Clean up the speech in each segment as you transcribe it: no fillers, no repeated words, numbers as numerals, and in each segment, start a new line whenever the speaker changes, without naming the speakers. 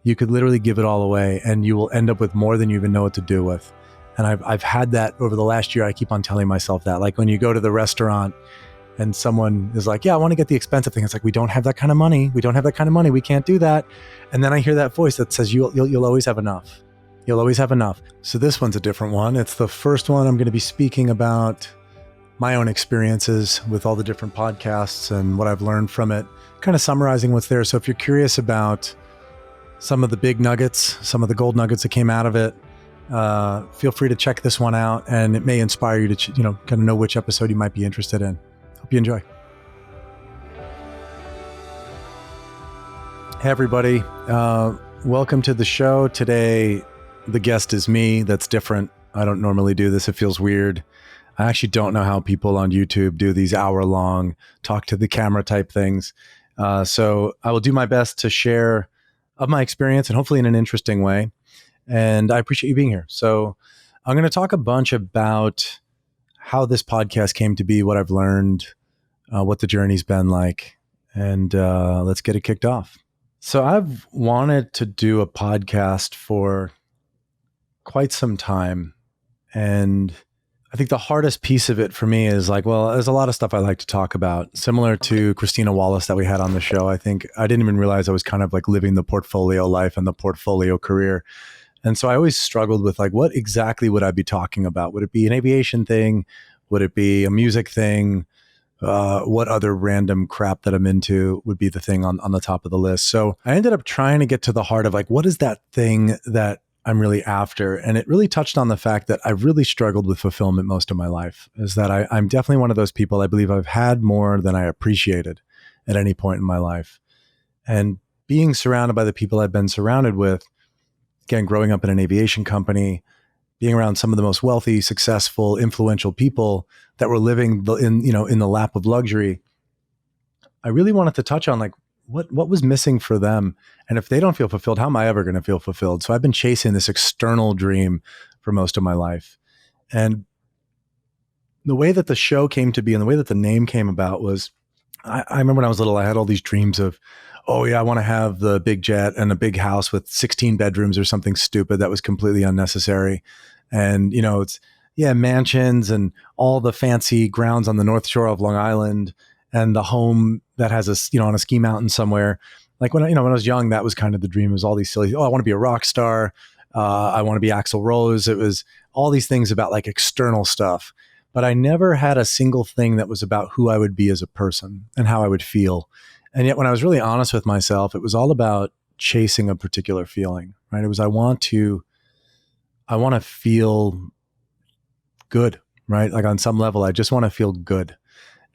You could literally give it all away and you will end up with more than you even know what to do with. And I've had that over the last year. I keep on telling myself that. Like when you go to the restaurant and someone is like, yeah, I want to get the expensive thing. It's like, we don't have that kind of money. We don't have that kind of money. We can't do that. And then I hear that voice that says, you'll always have enough. You'll always have enough. So this one's a different one. It's the first one I'm going to be speaking about my own experiences with all the different podcasts and what I've learned from it, kind of summarizing what's there. So if you're curious about some of the big nuggets, some of the gold nuggets that came out of it, feel free to check this one out, and it may inspire you to, kind of know which episode you might be interested in. Hope you enjoy. Hey, everybody. Welcome to the show. Today, the guest is me. That's different. I don't normally do this. It feels weird. I actually don't know how people on YouTube do these hour-long talk to the camera type things. So I will do my best to share of my experience, and hopefully in an interesting way. And I appreciate you being here. So I'm going to talk a bunch about how this podcast came to be, what I've learned, what the journey's been like, and let's get it kicked off. So I've wanted to do a podcast for quite some time. And I think the hardest piece of it for me is like, well, there's a lot of stuff I like to talk about, similar to Christina Wallace that we had on the show. I think I didn't even realize I was kind of like living the portfolio life and the portfolio career. And so I always struggled with like, what exactly would I be talking about? Would it be an aviation thing? Would it be a music thing? What other random crap that I'm into would be the thing on the top of the list? So I ended up trying to get to the heart of like, what is that thing that I'm really after? And it really touched on the fact that I've really struggled with fulfillment most of my life, is that I'm definitely one of those people. I believe I've had more than I appreciated at any point in my life. And being surrounded by the people I've been surrounded with, again, growing up in an aviation company, being around some of the most wealthy, successful, influential people that were living in the lap of luxury, I really wanted to touch on like, what was missing for them? And if they don't feel fulfilled, how am I ever going to feel fulfilled? So I've been chasing this external dream for most of my life. And the way that the show came to be and the way that the name came about was, I remember when I was little, I had all these dreams of, oh yeah, I want to have the big jet and a big house with 16 bedrooms or something stupid that was completely unnecessary. And, it's, mansions and all the fancy grounds on the North Shore of Long Island and the home that has on a ski mountain somewhere. Like when I was young, that was kind of the dream. It was all these silly, I want to be a rock star. I want to be Axl Rose. It was all these things about like external stuff, but I never had a single thing that was about who I would be as a person and how I would feel. And yet when I was really honest with myself, it was all about chasing a particular feeling, right? It was, I want to feel good, right? Like on some level, I just want to feel good.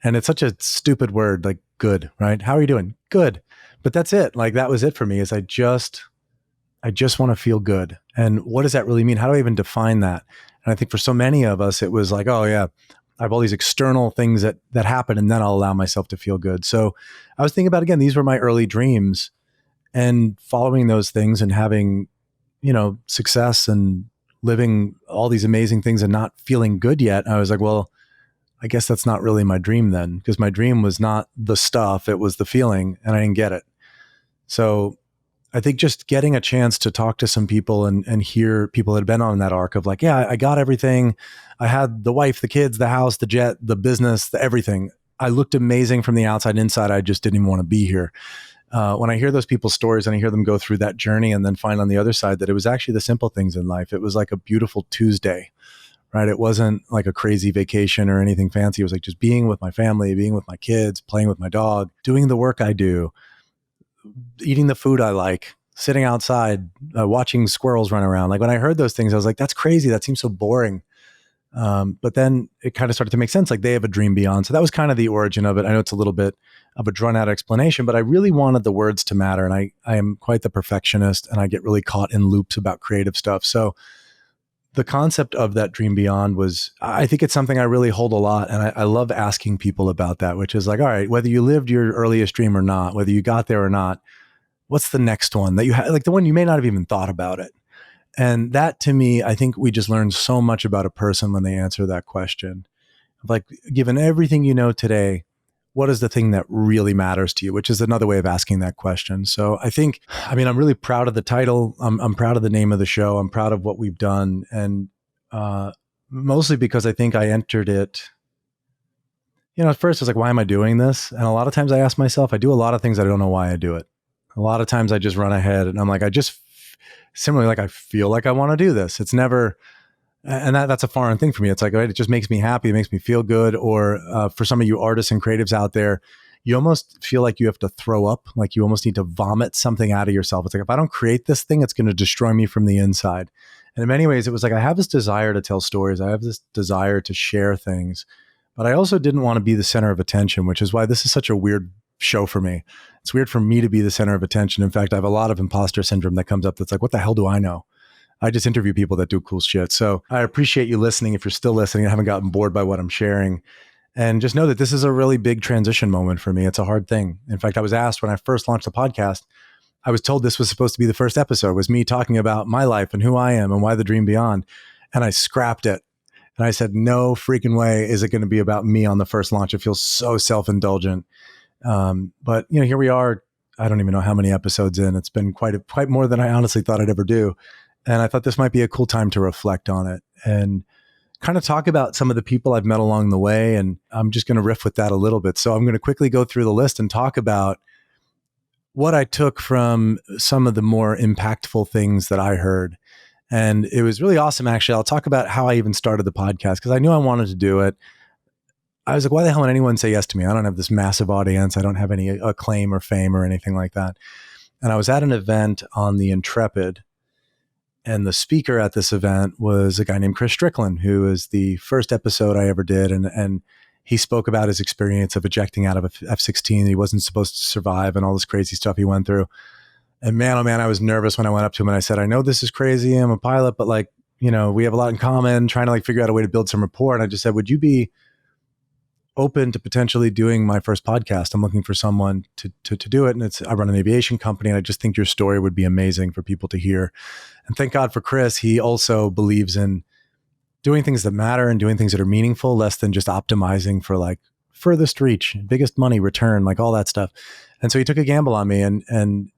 And it's such a stupid word, like good, right? How are you doing? Good. But that's it. Like that was it for me, is I just want to feel good. And what does that really mean? How do I even define that? And I think for so many of us, it was like, oh yeah, I have all these external things that happen, and then I'll allow myself to feel good. So I was thinking about, again, these were my early dreams, and following those things and having, success and living all these amazing things and not feeling good yet. I was like, well, I guess that's not really my dream then, because my dream was not the stuff, it was the feeling, and I didn't get it. So I think just getting a chance to talk to some people and hear people that had been on that arc of like, yeah, I got everything. I had the wife, the kids, the house, the jet, the business, everything. I looked amazing from the outside and inside. I just didn't even want to be here. When I hear those people's stories and I hear them go through that journey and then find on the other side that it was actually the simple things in life. It was like a beautiful Tuesday, right? It wasn't like a crazy vacation or anything fancy. It was like just being with my family, being with my kids, playing with my dog, doing the work I do, eating the food I like, sitting outside, watching squirrels run around. Like when I heard those things, I was like, that's crazy. That seems so boring. But then it kind of started to make sense. Like they have a dream beyond. So that was kind of the origin of it. I know it's a little bit of a drawn out explanation, but I really wanted the words to matter. And I am quite the perfectionist, and I get really caught in loops about creative stuff. So the concept of that dream beyond was, I think it's something I really hold a lot. And I love asking people about that, which is like, all right, whether you lived your earliest dream or not, whether you got there or not, what's the next one that you have, like the one you may not have even thought about it. And that, to me, I think we just learn so much about a person when they answer that question. Like, given everything you know today, what is the thing that really matters to you, which is another way of asking that question. So I'm really proud of the title. I'm proud of the name of the show. I'm proud of what we've done. And mostly because I think I entered it, at first I was like, why am I doing this? And a lot of times I ask myself, I do a lot of things I don't know why I do it. A lot of times I just run ahead and I'm like, similarly, like I feel like I want to do this. It's never, and that's a foreign thing for me. It's like, right, it just makes me happy. It makes me feel good. Or for some of you artists and creatives out there, you almost feel like you have to throw up, like you almost need to vomit something out of yourself. It's like, if I don't create this thing, it's going to destroy me from the inside. And in many ways, it was like, I have this desire to tell stories. I have this desire to share things, but I also didn't want to be the center of attention, which is why this is such a weird show for me. It's weird for me to be the center of attention. In fact, I have a lot of imposter syndrome that comes up that's like, what the hell do I know? I just interview people that do cool shit. So I appreciate you listening. If you're still listening and haven't gotten bored by what I'm sharing, and just know that this is a really big transition moment for me. It's a hard thing. In fact, I was asked when I first launched the podcast, I was told this was supposed to be the first episode, was me talking about my life and who I am and why the dream beyond. And I scrapped it. And I said, no freaking way is it going to be about me on the first launch. It feels so self-indulgent. But here we are. I don't even know how many episodes in. It's been quite more than I honestly thought I'd ever do. And I thought this might be a cool time to reflect on it and kind of talk about some of the people I've met along the way. And I'm just going to riff with that a little bit. So I'm going to quickly go through the list and talk about what I took from some of the more impactful things that I heard. And it was really awesome, actually. I'll talk about how I even started the podcast because I knew I wanted to do it. I was like, why the hell would anyone say yes to me? I don't have this massive audience. I don't have any acclaim or fame or anything like that. And I was at an event on the Intrepid. And the speaker at this event was a guy named Chris Strickland, who is the first episode I ever did. And he spoke about his experience of ejecting out of a F-16. He wasn't supposed to survive and all this crazy stuff he went through. And man, oh man, I was nervous when I went up to him and I said, I know this is crazy. I'm a pilot, but we have a lot in common, trying to figure out a way to build some rapport. And I just said, would you be open to potentially doing my first podcast? I'm looking for someone to do it. And I run an aviation company and I just think your story would be amazing for people to hear. And thank God for Chris. He also believes in doing things that matter and doing things that are meaningful, less than just optimizing for furthest reach, biggest money return, all that stuff. And so he took a gamble on me and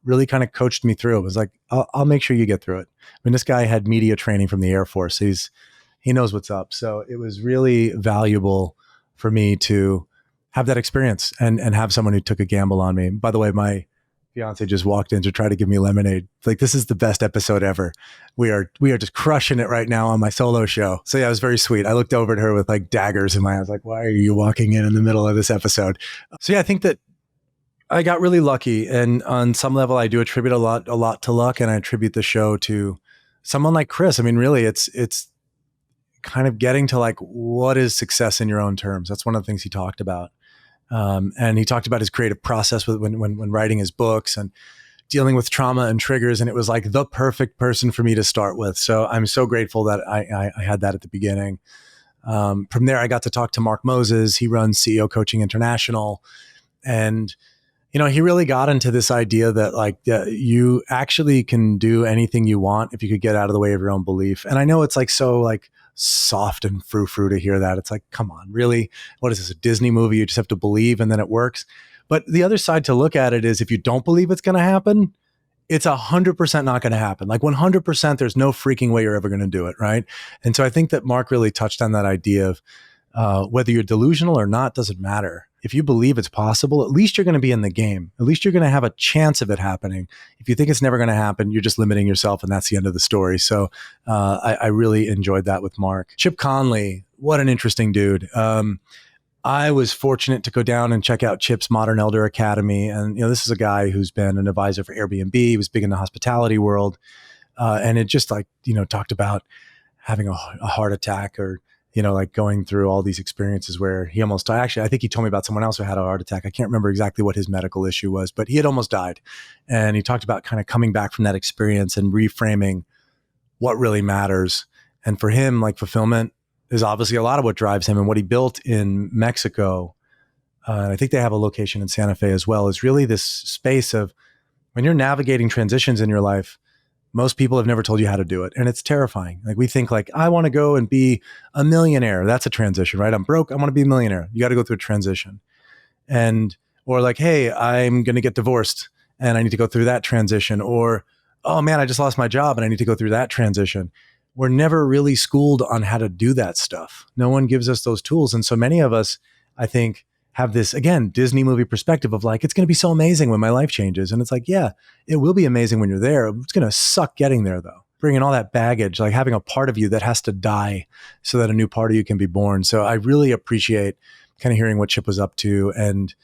really kind of coached me through. It was like, I'll make sure you get through it. I mean, this guy had media training from the Air Force. He knows what's up. So it was really valuable for me to have that experience and have someone who took a gamble on me. By the way, my fiance just walked in to try to give me lemonade. This is the best episode ever. We are just crushing it right now on my solo show. So yeah, it was very sweet. I looked over at her with daggers in my eyes, why are you walking in the middle of this episode? So yeah, I think that I got really lucky. And on some level, I do attribute a lot to luck. And I attribute the show to someone like Chris. I mean, really, it's kind of getting to what is success in your own terms. That's one of the things he talked about. And he talked about his creative process when writing his books and dealing with trauma and triggers. And it was the perfect person for me to start with. So I'm so grateful that I had that at the beginning. From there, I got to talk to Mark Moses. He runs CEO Coaching International. And, he really got into this idea that you actually can do anything you want if you could get out of the way of your own belief. And I know it's so soft and frou-frou to hear that. It's come on, really? What is this, a Disney movie? You just have to believe and then it works. But the other side to look at it is if you don't believe it's going to happen, it's 100% not going to happen. 100%, there's no freaking way you're ever going to do it, right? And so I think that Mark really touched on that idea of whether you're delusional or not, doesn't matter. If you believe it's possible, at least you're going to be in the game. At least you're going to have a chance of it happening. If you think it's never going to happen, you're just limiting yourself, and that's the end of the story. So I really enjoyed that with Mark. Chip Conley, what an interesting dude. I was fortunate to go down and check out Chip's Modern Elder Academy. And, this is a guy who's been an advisor for Airbnb. He was big in the hospitality world. And it just talked about having a heart attack or, going through all these experiences where he almost died. Actually, I think he told me about someone else who had a heart attack. I can't remember exactly what his medical issue was, but he had almost died. And he talked about kind of coming back from that experience and reframing what really matters. And for him, fulfillment is obviously a lot of what drives him. And what he built in Mexico, and I think they have a location in Santa Fe as well, is really this space of when you're navigating transitions in your life, most people have never told you how to do it. And it's terrifying. We think I want to go and be a millionaire. That's a transition, right? I'm broke. I want to be a millionaire. You got to go through a transition. And, or like, hey, I'm going to get divorced and I need to go through that transition. Or, oh man, I just lost my job and I need to go through that transition. We're never really schooled on how to do that stuff. No one gives us those tools. And so many of us, I think, have this, again, Disney movie perspective of like, it's going to be so amazing when my life changes. And it's like, yeah, it will be amazing when you're there. It's going to suck getting there though. Bringing all that baggage, like having a part of you that has to die so that a new part of you can be born. So I really appreciate kind of hearing what Chip was up to, and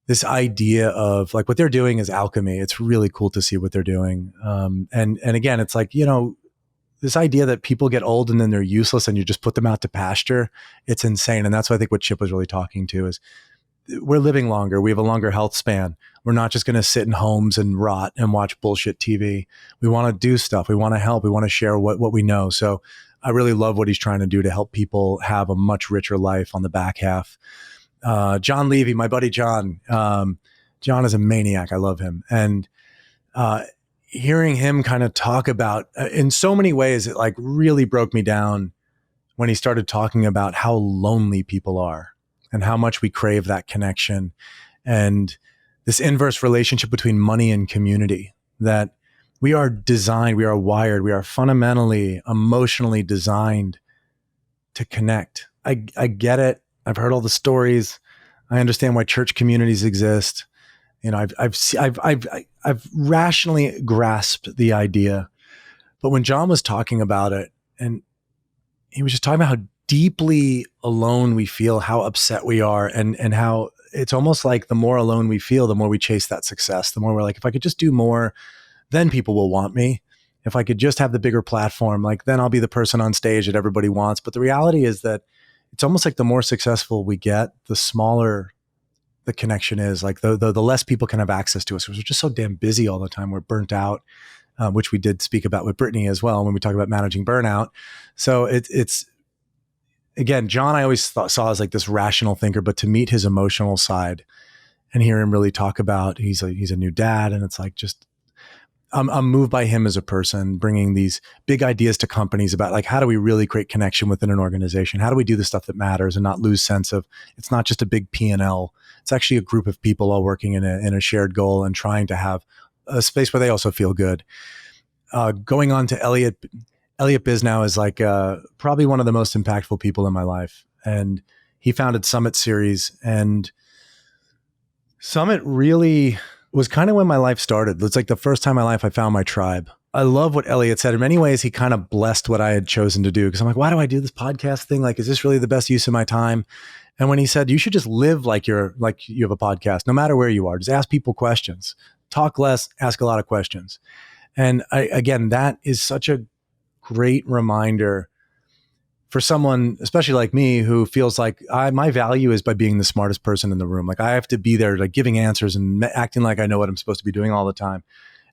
this idea of like what they're doing is alchemy. It's really cool to see what they're doing. And again, it's like, this idea that people get old and then they're useless and you just put them out to pasture, it's insane. And that's what I think what Chip was really talking to is we're living longer. We have a longer health span. We're not just going to sit in homes and rot and watch bullshit TV. We want to do stuff. We want to help. We want to share what we know. So I really love what he's trying to do to help people have a much richer life on the back half. John Levy, my buddy John. John is a maniac. I love him. And hearing him kind of talk about, in so many ways, it like really broke me down when he started talking about how lonely people are and how much we crave that connection and this inverse relationship between money and community, that we are designed, we are wired, we are fundamentally, emotionally designed to connect. I get it. I've heard all the stories. I understand why church communities exist. I've rationally grasped the idea, but when John was talking about it, and he was just talking about how deeply alone we feel, how upset we are, and how it's almost like the more alone we feel, the more we chase that success, the more we're like, if I could just do more, then people will want me. If I could just have the bigger platform, like then I'll be the person on stage that everybody wants. But the reality is that it's almost like the more successful we get, the smaller the connection is, like the less people can have access to us because we're just so damn busy all the time. We're burnt out, which we did speak about with Brittany as well when we talk about managing burnout. So it's again, John, I always saw as like this rational thinker, but to meet his emotional side and hear him really talk about, he's a new dad. And it's like, just, I'm moved by him as a person, bringing these big ideas to companies about like, how do we really create connection within an organization? How do we do the stuff that matters and not lose sense of, it's not just a big P&L. It's actually a group of people all working in a shared goal and trying to have a space where they also feel good. Going on to Elliot Bisnow is like probably one of the most impactful people in my life. And he founded Summit Series, and Summit really was kind of when my life started. It's like the first time in my life I found my tribe. I love what Elliot said. In many ways, he kind of blessed what I had chosen to do, because I'm like, why do I do this podcast thing? Like, is this really the best use of my time? And when he said, you should just live like you have a podcast, no matter where you are, just ask people questions, talk less, ask a lot of questions. And again, that is such a great reminder for someone, especially like me, who feels like my value is by being the smartest person in the room. Like I have to be there, like giving answers and acting like I know what I'm supposed to be doing all the time.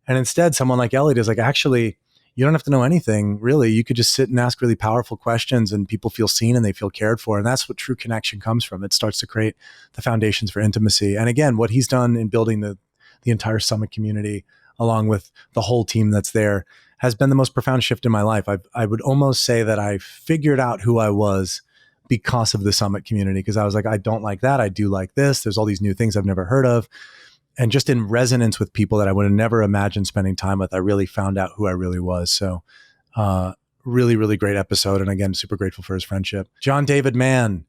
And instead, someone like Elliot is like, actually, you don't have to know anything, really. You could just sit and ask really powerful questions and people feel seen and they feel cared for. And that's what true connection comes from. It starts to create the foundations for intimacy. And again, what he's done in building the entire Summit community, along with the whole team that's there, has been the most profound shift in my life. I would almost say that I figured out who I was because of the Summit community, because I was like, I don't like that. I do like this. There's all these new things I've never heard of. And just in resonance with people that I would have never imagined spending time with, I really found out who I really was. So really, really great episode. And again, super grateful for his friendship. John David Mann.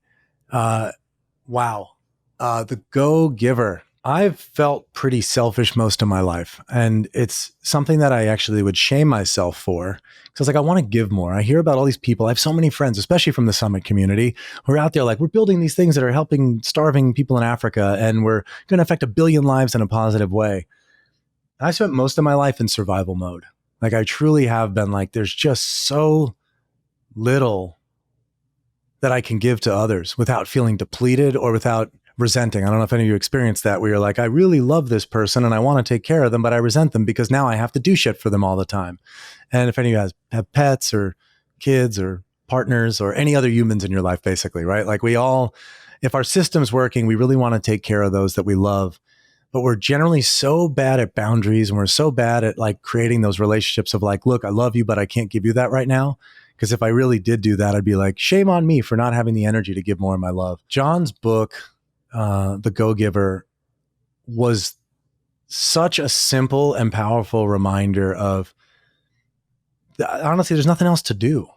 Wow. The go-giver. I've felt pretty selfish most of my life. And it's something that I actually would shame myself for. Because like, I want to give more. I hear about all these people. I have so many friends, especially from the Summit community, who are out there like, we're building these things that are helping starving people in Africa, and we're going to affect 1 billion lives in a positive way. I spent most of my life in survival mode. Like I truly have been like, there's just so little that I can give to others without feeling depleted or without resenting. I don't know if any of you experienced that, where you're like, I really love this person and I want to take care of them, but I resent them because now I have to do shit for them all the time. And if any of you guys have pets or kids or partners or any other humans in your life, basically, right? Like we all, if our system's working, we really want to take care of those that we love, but we're generally so bad at boundaries, and we're so bad at like creating those relationships of like, look, I love you, but I can't give you that right now. Because if I really did do that, I'd be like, shame on me for not having the energy to give more of my love. John's book, The Go-Giver, was such a simple and powerful reminder of, honestly, there's nothing else to do.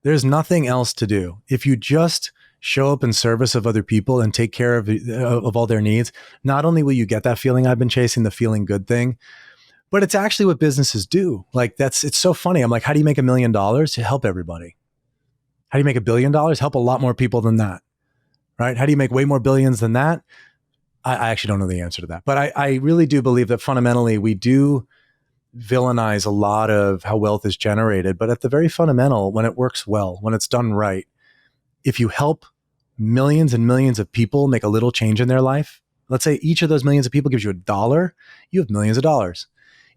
There's nothing else to do. If you just show up in service of other people and take care of all their needs, not only will you get that feeling I've been chasing, the feeling good thing, but it's actually what businesses do. Like it's so funny. I'm like, how do you make $1 million? To help everybody. How do you make $1 billion? Help a lot more people than that, right? How do you make way more billions than that? I actually don't know the answer to that, but I really do believe that fundamentally we do villainize a lot of how wealth is generated. But at the very fundamental, when it works well, when it's done right, if you help millions and millions of people make a little change in their life, let's say each of those millions of people gives you $1, you have millions of dollars.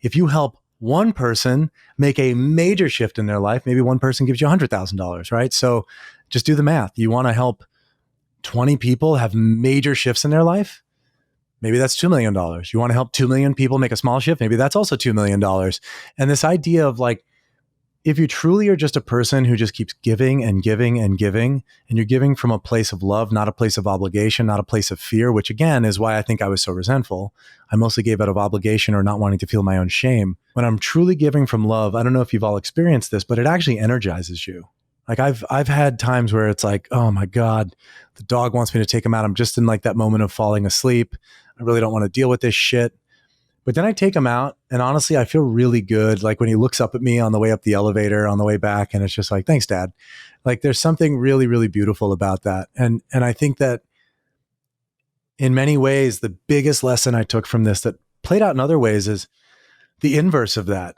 If you help one person make a major shift in their life, maybe one person gives you $100,000, right? So just do the math. You want to help 20 people have major shifts in their life? Maybe that's $2 million. You want to help 2 million people make a small shift? Maybe that's also $2 million. And this idea of like, if you truly are just a person who just keeps giving and giving and giving, and you're giving from a place of love, not a place of obligation, not a place of fear, which again is why I think I was so resentful. I mostly gave out of obligation or not wanting to feel my own shame. When I'm truly giving from love, I don't know if you've all experienced this, but it actually energizes you. Like I've had times where it's like, oh my God, the dog wants me to take him out. I'm just in like that moment of falling asleep. I really don't want to deal with this shit. But then I take him out and honestly, I feel really good. Like when he looks up at me on the way up the elevator, on the way back, and it's just like, thanks, Dad. Like there's something really, really beautiful about that. And I think that in many ways, the biggest lesson I took from this that played out in other ways is the inverse of that.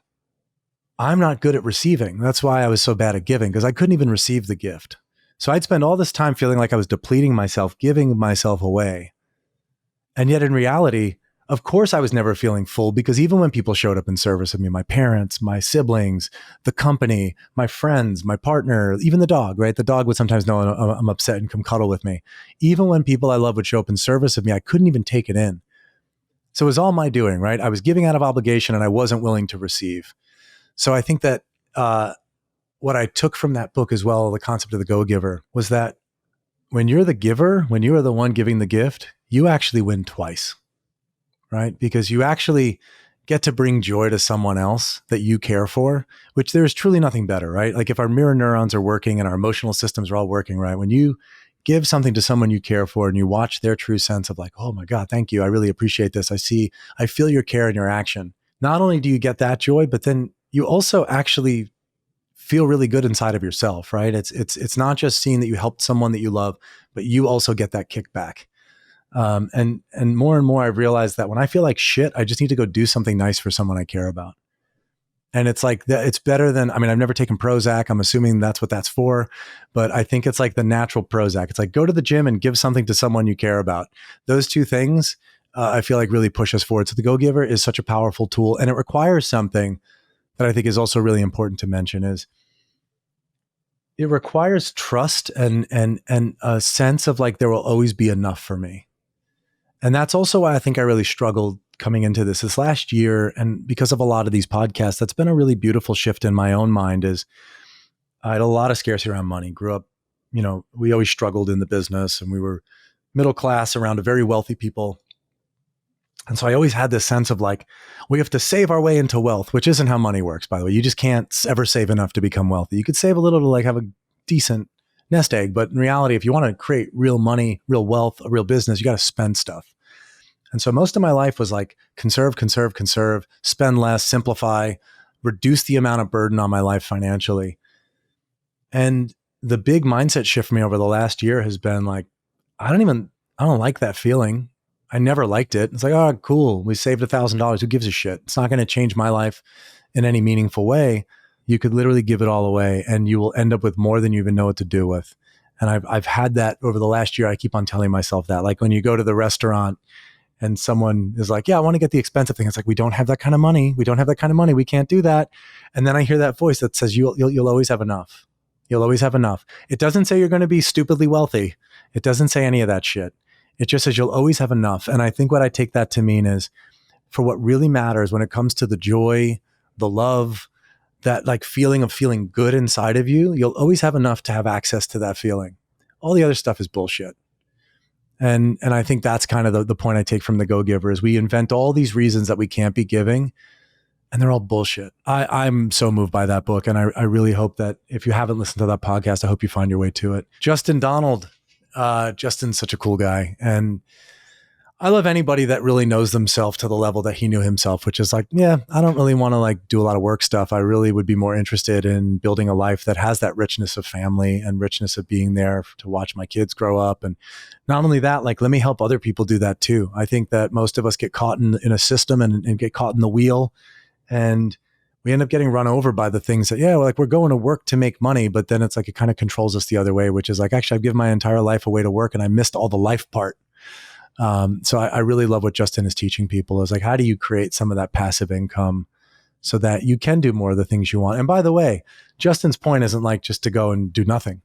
I'm not good at receiving. That's why I was so bad at giving, because I couldn't even receive the gift. So I'd spend all this time feeling like I was depleting myself, giving myself away. And yet in reality, of course, I was never feeling full, because even when people showed up in service of me, my parents, my siblings, the company, my friends, my partner, even the dog, right? The dog would sometimes know I'm upset and come cuddle with me. Even when people I love would show up in service of me, I couldn't even take it in. So it was all my doing, right? I was giving out of obligation and I wasn't willing to receive. So I think that what I took from that book as well, the concept of the Go-Giver, was that when you're the giver, when you are the one giving the gift, you actually win twice. Right? Because you actually get to bring joy to someone else that you care for, which there is truly nothing better, right? Like if our mirror neurons are working and our emotional systems are all working, right? When you give something to someone you care for and you watch their true sense of like, oh my God, thank you. I really appreciate this. I feel your care and your action. Not only do you get that joy, but then you also actually feel really good inside of yourself, right? It's not just seeing that you helped someone that you love, but you also get that kickback. And more I've realized that when I feel like shit, I just need to go do something nice for someone I care about. And it's like that. It's better than, I mean, I've never taken Prozac. I'm assuming that's what that's for, but I think it's like the natural Prozac. It's like, go to the gym and give something to someone you care about. Those two things, I feel like really push us forward. So the Go-Giver is such a powerful tool, and it requires something that I think is also really important to mention is it requires trust and a sense of like, there will always be enough for me. And that's also why I think I really struggled coming into this last year. And because of a lot of these podcasts, that's been a really beautiful shift in my own mind is I had a lot of scarcity around money. Grew up, we always struggled in the business and we were middle class around a very wealthy people. And so I always had this sense of like, we have to save our way into wealth, which isn't how money works, by the way. You just can't ever save enough to become wealthy. You could save a little to like have a decent nest egg. But in reality, if you want to create real money, real wealth, a real business, you got to spend stuff. And so most of my life was like conserve, spend less, simplify, reduce the amount of burden on my life financially. And the big mindset shift for me over the last year has been like, I don't like that feeling. I never liked it. It's like, oh, cool. We saved $1,000. Who gives a shit? It's not going to change my life in any meaningful way. You could literally give it all away and you will end up with more than you even know what to do with. And I've had that over the last year. I keep on telling myself that, like when you go to the restaurant and someone is like, yeah, I want to get the expensive thing. It's like, we don't have that kind of money. We don't have that kind of money. We can't do that. And then I hear that voice that says, you'll always have enough. You'll always have enough. It doesn't say you're going to be stupidly wealthy. It doesn't say any of that shit. It just says you'll always have enough. And I think what I take that to mean is for what really matters when it comes to the joy, the love, that like feeling of feeling good inside of you, you'll always have enough to have access to that feeling. All the other stuff is bullshit. And I think that's kind of the point I take from The Go-Giver is we invent all these reasons that we can't be giving, and they're all bullshit. I'm so moved by that book, and I really hope that if you haven't listened to that podcast, I hope you find your way to it. Justin Donald, Justin's such a cool guy, and I love anybody that really knows themselves to the level that he knew himself, which is like, yeah, I don't really want to like do a lot of work stuff. I really would be more interested in building a life that has that richness of family and richness of being there to watch my kids grow up. And not only that, like, let me help other people do that too. I think that most of us get caught in a system and get caught in the wheel, and we end up getting run over by the things that, yeah, like we're going to work to make money, but then it's like it kind of controls us the other way, which is like, actually, I've given my entire life away to work and I missed all the life part. So I really love what Justin is teaching people is like, how do you create some of that passive income so that you can do more of the things you want? And by the way, Justin's point isn't like just to go and do nothing,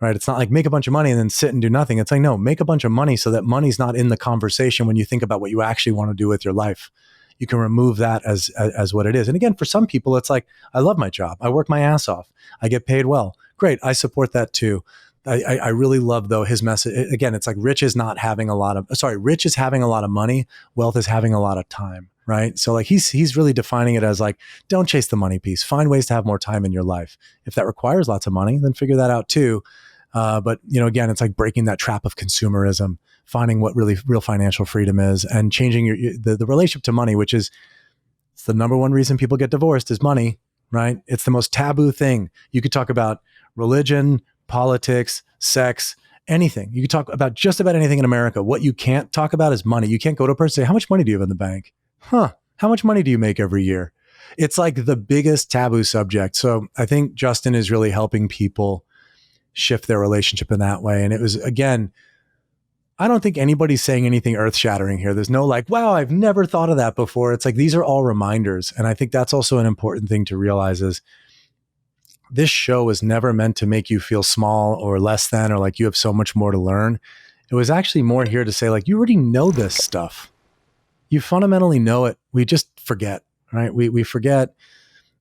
right? It's not like make a bunch of money and then sit and do nothing. It's like, no, make a bunch of money so that money's not in the conversation when you think about what you actually want to do with your life. You can remove that as what it is. And again, for some people, it's like, I love my job. I work my ass off. I get paid well. Great. I support that too. I really love though his message. Again, it's like rich is having a lot of money. Wealth is having a lot of time, right? So like he's really defining it as like, don't chase the money piece. Find ways to have more time in your life. If that requires lots of money, then figure that out too. But again, it's like breaking that trap of consumerism, finding what really real financial freedom is, and changing the relationship to money, which is it's the number one reason people get divorced is money, right? It's the most taboo thing. You could talk about religion, politics, sex, anything. You could talk about just about anything in America. What you can't talk about is money. You can't go to a person and say, how much money do you have in the bank? How much money do you make every year? It's like the biggest taboo subject. So I think Justin is really helping people shift their relationship in that way. And it was, again, I don't think anybody's saying anything earth shattering here. There's no like, wow, I've never thought of that before. It's like, these are all reminders. And I think that's also an important thing to realize is this show is never meant to make you feel small or less than, or like you have so much more to learn. It was actually more here to say like, you already know this stuff. You fundamentally know it. We just forget, right? We forget.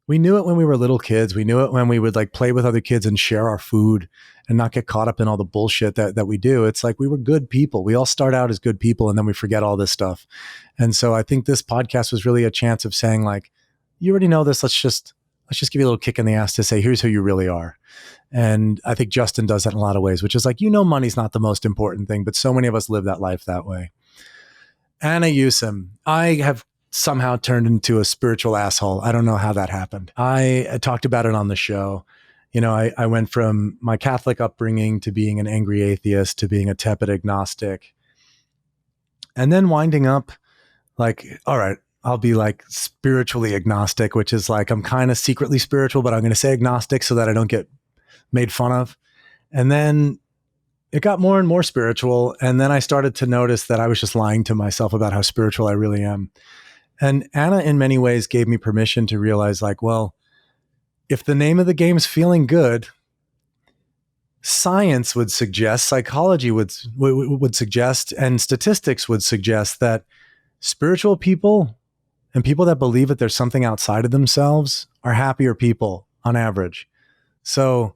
We knew it when we were little kids. We knew it when we would like play with other kids and share our food and not get caught up in all the bullshit that we do. It's like we were good people. We all start out as good people and then we forget all this stuff. And so I think this podcast was really a chance of saying like, you already know this. Let's just give you a little kick in the ass to say, here's who you really are. And I think Justin does that in a lot of ways, which is like, money's not the most important thing, but so many of us live that life that way. Anna Yusim, I have somehow turned into a spiritual asshole. I don't know how that happened. I talked about it on the show. I went from my Catholic upbringing to being an angry atheist to being a tepid agnostic. And then winding up like, all right, I'll be like spiritually agnostic, which is like, I'm kind of secretly spiritual, but I'm going to say agnostic so that I don't get made fun of. And then it got more and more spiritual. And then I started to notice that I was just lying to myself about how spiritual I really am. And Anna, in many ways, gave me permission to realize like, well, if the name of the game is feeling good, science would suggest, psychology would suggest, and statistics would suggest that spiritual people and people that believe that there's something outside of themselves are happier people on average. So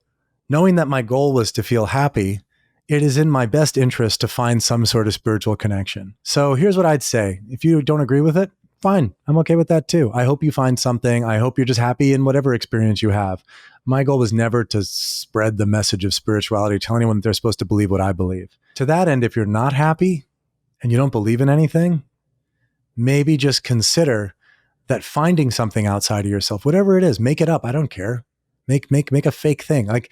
knowing that my goal was to feel happy, it is in my best interest to find some sort of spiritual connection. So here's what I'd say. If you don't agree with it, fine. I'm okay with that too. I hope you find something. I hope you're just happy in whatever experience you have. My goal was never to spread the message of spirituality, tell anyone that they're supposed to believe what I believe. To that end, if you're not happy and you don't believe in anything, maybe just consider that finding something outside of yourself, whatever it is, make it up. I don't care. Make a fake thing. Like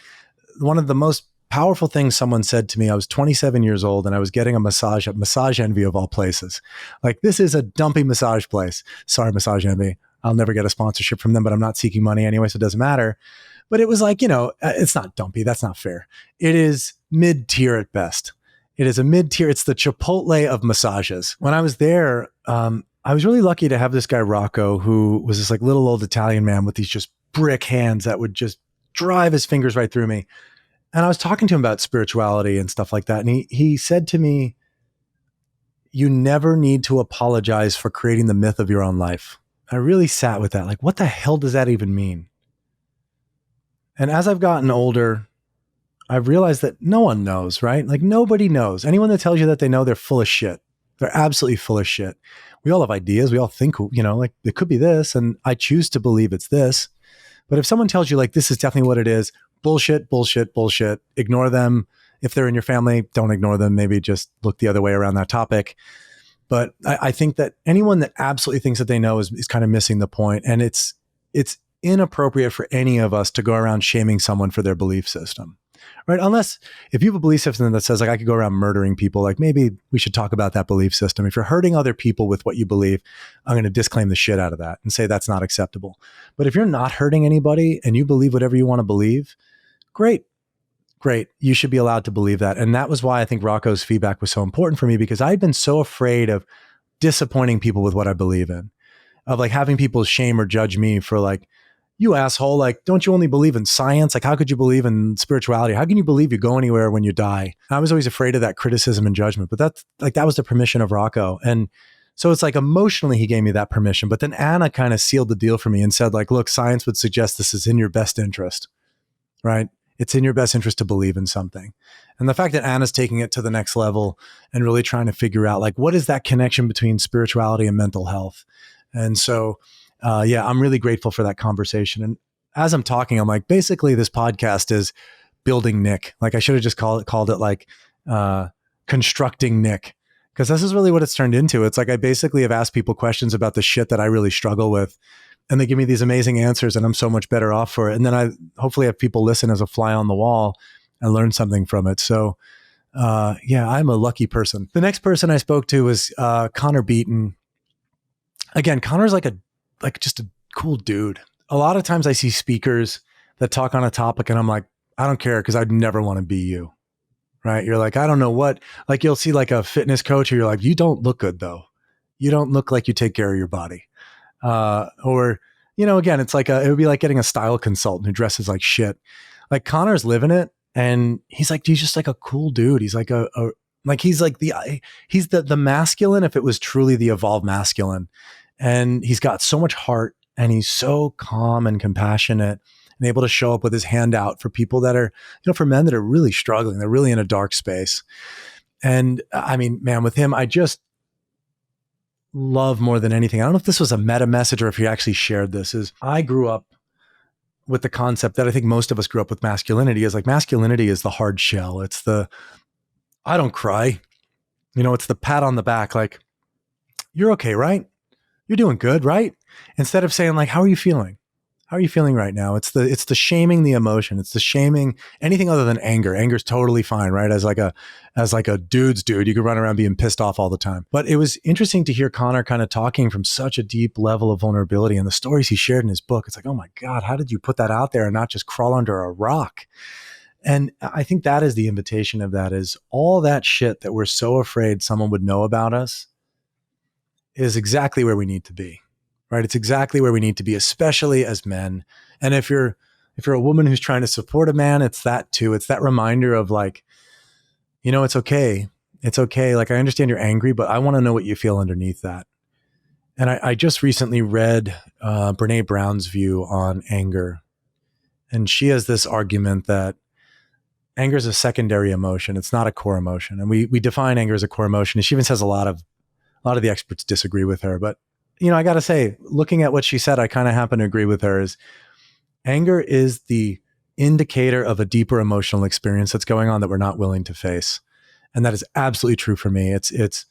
one of the most powerful things someone said to me, I was 27 years old and I was getting a massage at Massage Envy of all places. Like, this is a dumpy massage place. Sorry, Massage Envy. I'll never get a sponsorship from them, but I'm not seeking money anyway, so it doesn't matter. But it was like, it's not dumpy. That's not fair. It is mid-tier at best. It is a mid-tier. It's the Chipotle of massages. When I was there, I was really lucky to have this guy, Rocco, who was this like little old Italian man with these just brick hands that would just drive his fingers right through me. And I was talking to him about spirituality and stuff like that. And he said to me, you never need to apologize for creating the myth of your own life. I really sat with that. Like, what the hell does that even mean? And as I've gotten older, I've realized that no one knows, right? Like nobody knows. Anyone that tells you that they know, they're full of shit. They're absolutely full of shit. We all have ideas. We all think, like it could be this. And I choose to believe it's this. But if someone tells you like, this is definitely what it is, bullshit, bullshit, bullshit, ignore them. If they're in your family, don't ignore them. Maybe just look the other way around that topic. But I think that anyone that absolutely thinks that they know is kind of missing the point. And it's inappropriate for any of us to go around shaming someone for their belief system, right? Unless if you have a belief system that says like, I could go around murdering people, like maybe we should talk about that belief system. If you're hurting other people with what you believe, I'm going to disclaim the shit out of that and say that's not acceptable. But if you're not hurting anybody and you believe whatever you want to believe, great. You should be allowed to believe that. And that was why I think Rocco's feedback was so important for me, because I'd been so afraid of disappointing people with what I believe in, of like having people shame or judge me for like, you asshole, like, don't you only believe in science? Like, how could you believe in spirituality? How can you believe you go anywhere when you die? I was always afraid of that criticism and judgment, but that was the permission of Rocco. And so it's like emotionally, he gave me that permission. But then Anna kind of sealed the deal for me and said like, look, science would suggest this is in your best interest, right? It's in your best interest to believe in something. And the fact that Anna's taking it to the next level and really trying to figure out like, what is that connection between spirituality and mental health? And so, I'm really grateful for that conversation. And as I'm talking, I'm like, basically this podcast is building Nick. Like I should have just called it like constructing Nick, because this is really what it's turned into. It's like I basically have asked people questions about the shit that I really struggle with, and they give me these amazing answers, and I'm so much better off for it. And then I hopefully have people listen as a fly on the wall and learn something from it. So I'm a lucky person. The next person I spoke to was Connor Beaton. Again, Connor's like just a cool dude. A lot of times I see speakers that talk on a topic and I'm like, I don't care, because I'd never want to be you, right? You're like, I don't know what, like you'll see like a fitness coach or you're like, you don't look good though. You don't look like you take care of your body. Or, again, it's like it would be like getting a style consultant who dresses like shit. Like Connor's living it. And he's like, he's just like a cool dude. He's like he's the masculine, if it was truly the evolved masculine. And he's got so much heart, and he's so calm and compassionate and able to show up with his hand out for people that are, for men that are really struggling. They're really in a dark space. And I mean, man, with him, I just love more than anything. I don't know if this was a meta message or if he actually shared this, is I grew up with the concept that I think most of us grew up with masculinity is like masculinity is the hard shell. It's the, I don't cry, it's the pat on the back. Like, you're okay, right? You're doing good, right? Instead of saying like, how are you feeling? How are you feeling right now? It's the shaming the emotion. It's the shaming anything other than anger. Anger's totally fine, right? As like a dude's dude, you could run around being pissed off all the time. But it was interesting to hear Connor kind of talking from such a deep level of vulnerability, and the stories he shared in his book. It's like, oh my God, how did you put that out there and not just crawl under a rock? And I think that is the invitation of that, is all that shit that we're so afraid someone would know about us is exactly where we need to be, right? It's exactly where we need to be, especially as men. And if you're a woman who's trying to support a man, it's that too. It's that reminder of like, it's okay. It's okay. Like, I understand you're angry, but I want to know what you feel underneath that. And I just recently read Brene Brown's view on anger. And she has this argument that anger is a secondary emotion. It's not a core emotion. And we define anger as a core emotion. And she even says a lot of the experts disagree with her. But, I got to say, looking at what she said, I kind of happen to agree with her. Is anger is the indicator of a deeper emotional experience that's going on that we're not willing to face. And that is absolutely true for me. It's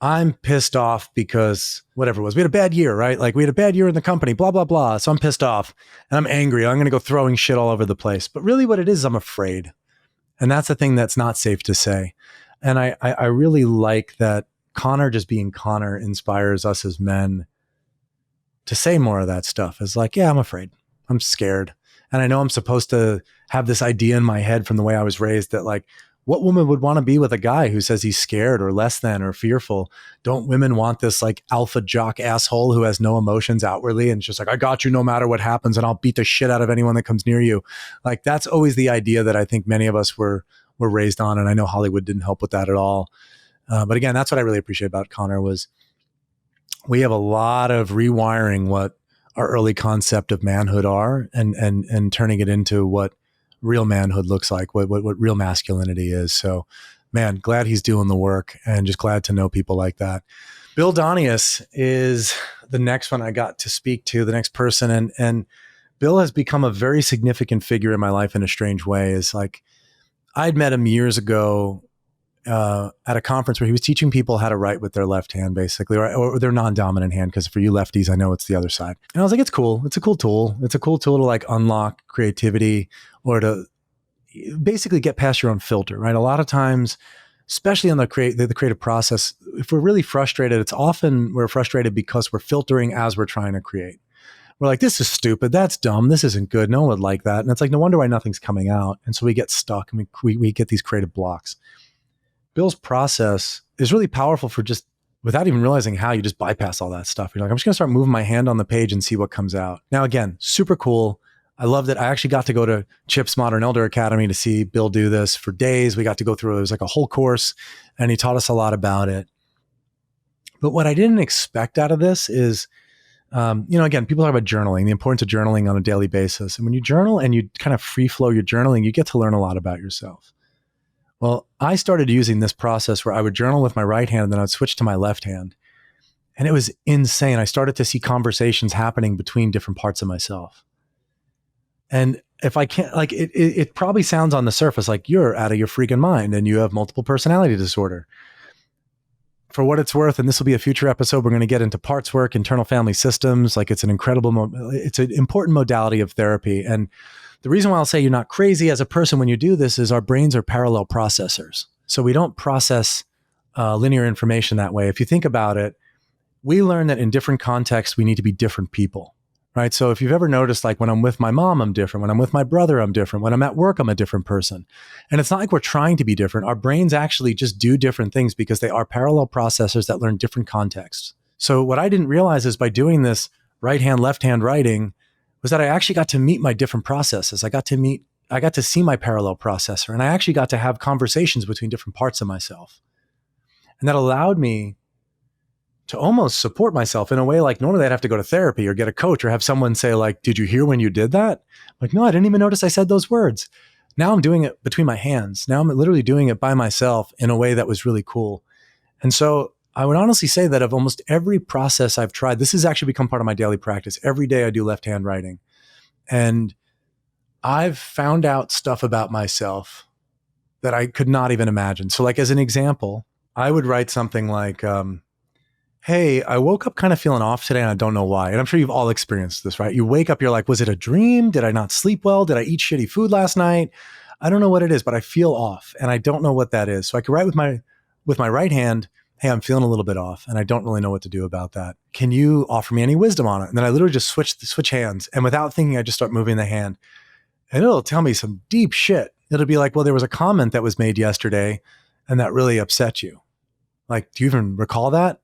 I'm pissed off because whatever it was, we had a bad year, right? Like we had a bad year in the company, blah, blah, blah. So I'm pissed off and I'm angry. I'm going to go throwing shit all over the place. But really what it is I'm afraid. And that's the thing that's not safe to say. And I really like that Connor just being Connor inspires us as men to say more of that stuff. It's like, yeah, I'm afraid. I'm scared. And I know I'm supposed to have this idea in my head from the way I was raised that like, what woman would want to be with a guy who says he's scared or less than or fearful? Don't women want this like alpha jock asshole who has no emotions outwardly and just like, I got you no matter what happens and I'll beat the shit out of anyone that comes near you. Like that's always the idea that I think many of us were raised on. And I know Hollywood didn't help with that at all. But again, that's what I really appreciate about Connor was we have a lot of rewiring what our early concept of manhood are and turning it into what real manhood looks like, what real masculinity is. So, man, glad he's doing the work and just glad to know people like that. Bill Donius is the next one I got to speak to, the next person. And Bill has become a very significant figure in my life in a strange way. Is like, I'd met him years ago at a conference where he was teaching people how to write with their left hand, basically, or their non-dominant hand. Because for you lefties, I know it's the other side. And I was like, it's cool. It's a cool tool. It's a cool tool to like unlock creativity or to basically get past your own filter, right? A lot of times, especially in the creative process, if we're really frustrated, it's often we're frustrated because we're filtering as we're trying to create. We're like, this is stupid. That's dumb. This isn't good. No one would like that. And it's like, no wonder why nothing's coming out. And so we get stuck and we get these creative blocks. Bill's process is really powerful for just, without even realizing how, you just bypass all that stuff. You're like, I'm just going to start moving my hand on the page and see what comes out. Now, again, super cool. I love that. I actually got to go to Chip's Modern Elder Academy to see Bill do this for days. We got to go through, it was like a whole course, and he taught us a lot about it. But what I didn't expect out of this is, again, people talk about journaling, the importance of journaling on a daily basis. And when you journal and you kind of free flow your journaling, you get to learn a lot about yourself. Well, I started using this process where I would journal with my right hand and then I'd switch to my left hand. And it was insane. I started to see conversations happening between different parts of myself. And if I can't, like, it probably sounds on the surface like you're out of your freaking mind and you have multiple personality disorder. For what it's worth, and this will be a future episode, we're going to get into parts work, internal family systems. Like, it's an incredible, it's an important modality of therapy. And the reason why I'll say you're not crazy as a person when you do this is our brains are parallel processors. So we don't process linear information that way. If you think about it, we learn that in different contexts, we need to be different people. Right. So if you've ever noticed, like when I'm with my mom, I'm different. When I'm with my brother, I'm different. When I'm at work, I'm a different person. And it's not like we're trying to be different. Our brains actually just do different things because they are parallel processors that learn different contexts. So what I didn't realize is by doing this right hand, left hand writing was that I actually got to meet my different processes. I got to see my parallel processor, and I actually got to have conversations between different parts of myself. And that allowed me to almost support myself in a way like normally I'd have to go to therapy or get a coach or have someone say like, did you hear when you did that? I'm like, no, I didn't even notice I said those words. Now I'm doing it between my hands. Now I'm literally doing it by myself in a way that was really cool. And so I would honestly say that of almost every process I've tried, this has actually become part of my daily practice. Every day I do left-hand writing. And I've found out stuff about myself that I could not even imagine. So like as an example, I would write something like, hey, I woke up kind of feeling off today and I don't know why. And I'm sure you've all experienced this, right? You wake up, you're like, was it a dream? Did I not sleep well? Did I eat shitty food last night? I don't know what it is, but I feel off and I don't know what that is. So I could write with my right hand, hey, I'm feeling a little bit off and I don't really know what to do about that. Can you offer me any wisdom on it? And then I literally just switch hands. And without thinking, I just start moving the hand and it'll tell me some deep shit. It'll be like, well, there was a comment that was made yesterday and that really upset you. Like, do you even recall that?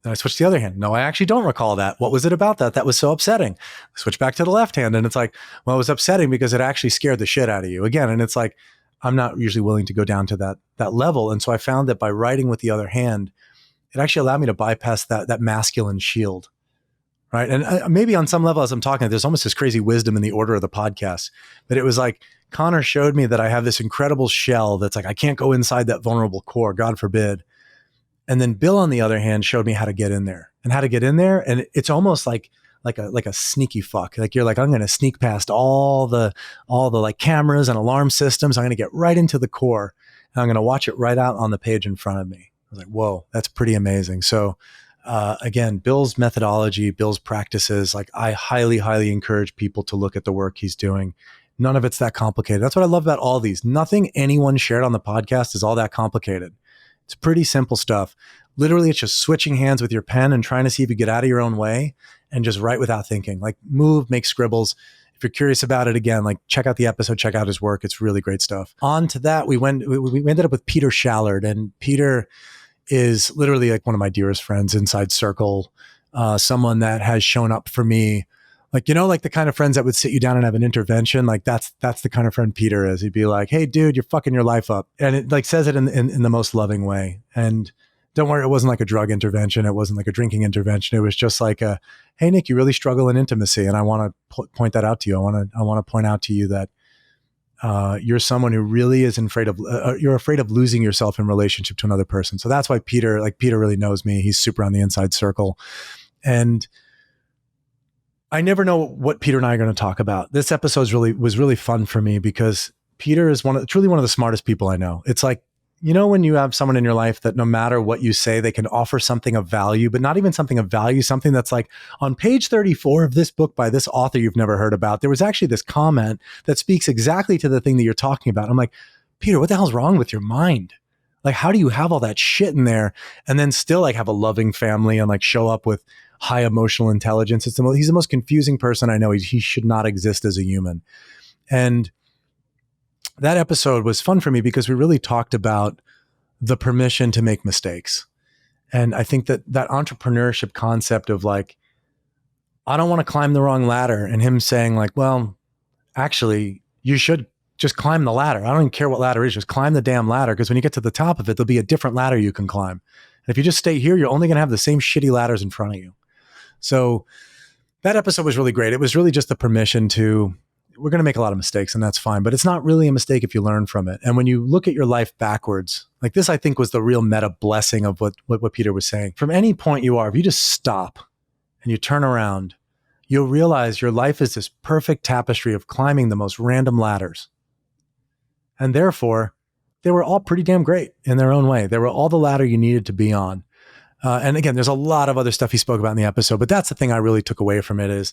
Then I switch to the other hand. No, I actually don't recall that. What was it about that? That was so upsetting. I switch back to the left hand and it's like, well, it was upsetting because it actually scared the shit out of you again. And it's like, I'm not usually willing to go down to that level. And so I found that by writing with the other hand, it actually allowed me to bypass that masculine shield. Right. And maybe on some level, as I'm talking, there's almost this crazy wisdom in the order of the podcast, but it was like Connor showed me that I have this incredible shell that's like, I can't go inside that vulnerable core, God forbid. And then Bill, on the other hand, showed me how to get in there. And it's almost like a sneaky fuck. Like you're like, I'm going to sneak past all the like cameras and alarm systems. I'm going to get right into the core and I'm going to watch it right out on the page in front of me. I was like, whoa, that's pretty amazing. So again, Bill's methodology, Bill's practices, like I highly, highly encourage people to look at the work he's doing. None of it's that complicated. That's what I love about all these. Nothing anyone shared on the podcast is all that complicated. It's pretty simple stuff. Literally, it's just switching hands with your pen and trying to see if you get out of your own way and just write without thinking. Like move, make scribbles. If you're curious about it, again, like check out the episode, check out his work. It's really great stuff. On to that, we ended up with Peter Shallard, and Peter is literally like one of my dearest friends inside Circle, someone that has shown up for me. Like, like the kind of friends that would sit you down and have an intervention. Like that's the kind of friend Peter is. He'd be like, hey dude, you're fucking your life up. And it like says it in the most loving way. And don't worry, it wasn't like a drug intervention. It wasn't like a drinking intervention. It was just like hey Nick, you really struggle in intimacy. And I want to point that out to you. I want to point out to you that you're someone who really is you're afraid of losing yourself in relationship to another person. So that's why Peter really knows me. He's super on the inside circle. And I never know what Peter and I are going to talk about. This episode was really fun for me because Peter is truly one of the smartest people I know. It's like, when you have someone in your life that no matter what you say, they can offer something of value, but not even something of value, something that's like on page 34 of this book by this author you've never heard about, there was actually this comment that speaks exactly to the thing that you're talking about. I'm like, Peter, what the hell's wrong with your mind? Like, how do you have all that shit in there and then still like have a loving family and like show up with high emotional intelligence? He's the most confusing person I know. He should not exist as a human. And that episode was fun for me because we really talked about the permission to make mistakes. And I think that entrepreneurship concept of like, I don't want to climb the wrong ladder, and him saying like, well, actually, you should just climb the ladder. I don't even care what ladder is, just climb the damn ladder, because when you get to the top of it, there'll be a different ladder you can climb. And if you just stay here, you're only going to have the same shitty ladders in front of you. So that episode was really great. It was really just the permission to, we're going to make a lot of mistakes, and that's fine, but it's not really a mistake if you learn from it. And when you look at your life backwards, like this, I think was the real meta blessing of what Peter was saying. From any point you are, if you just stop and you turn around, you'll realize your life is this perfect tapestry of climbing the most random ladders. And therefore, they were all pretty damn great in their own way. They were all the ladder you needed to be on. And again, there's a lot of other stuff he spoke about in the episode, but that's the thing I really took away from it is,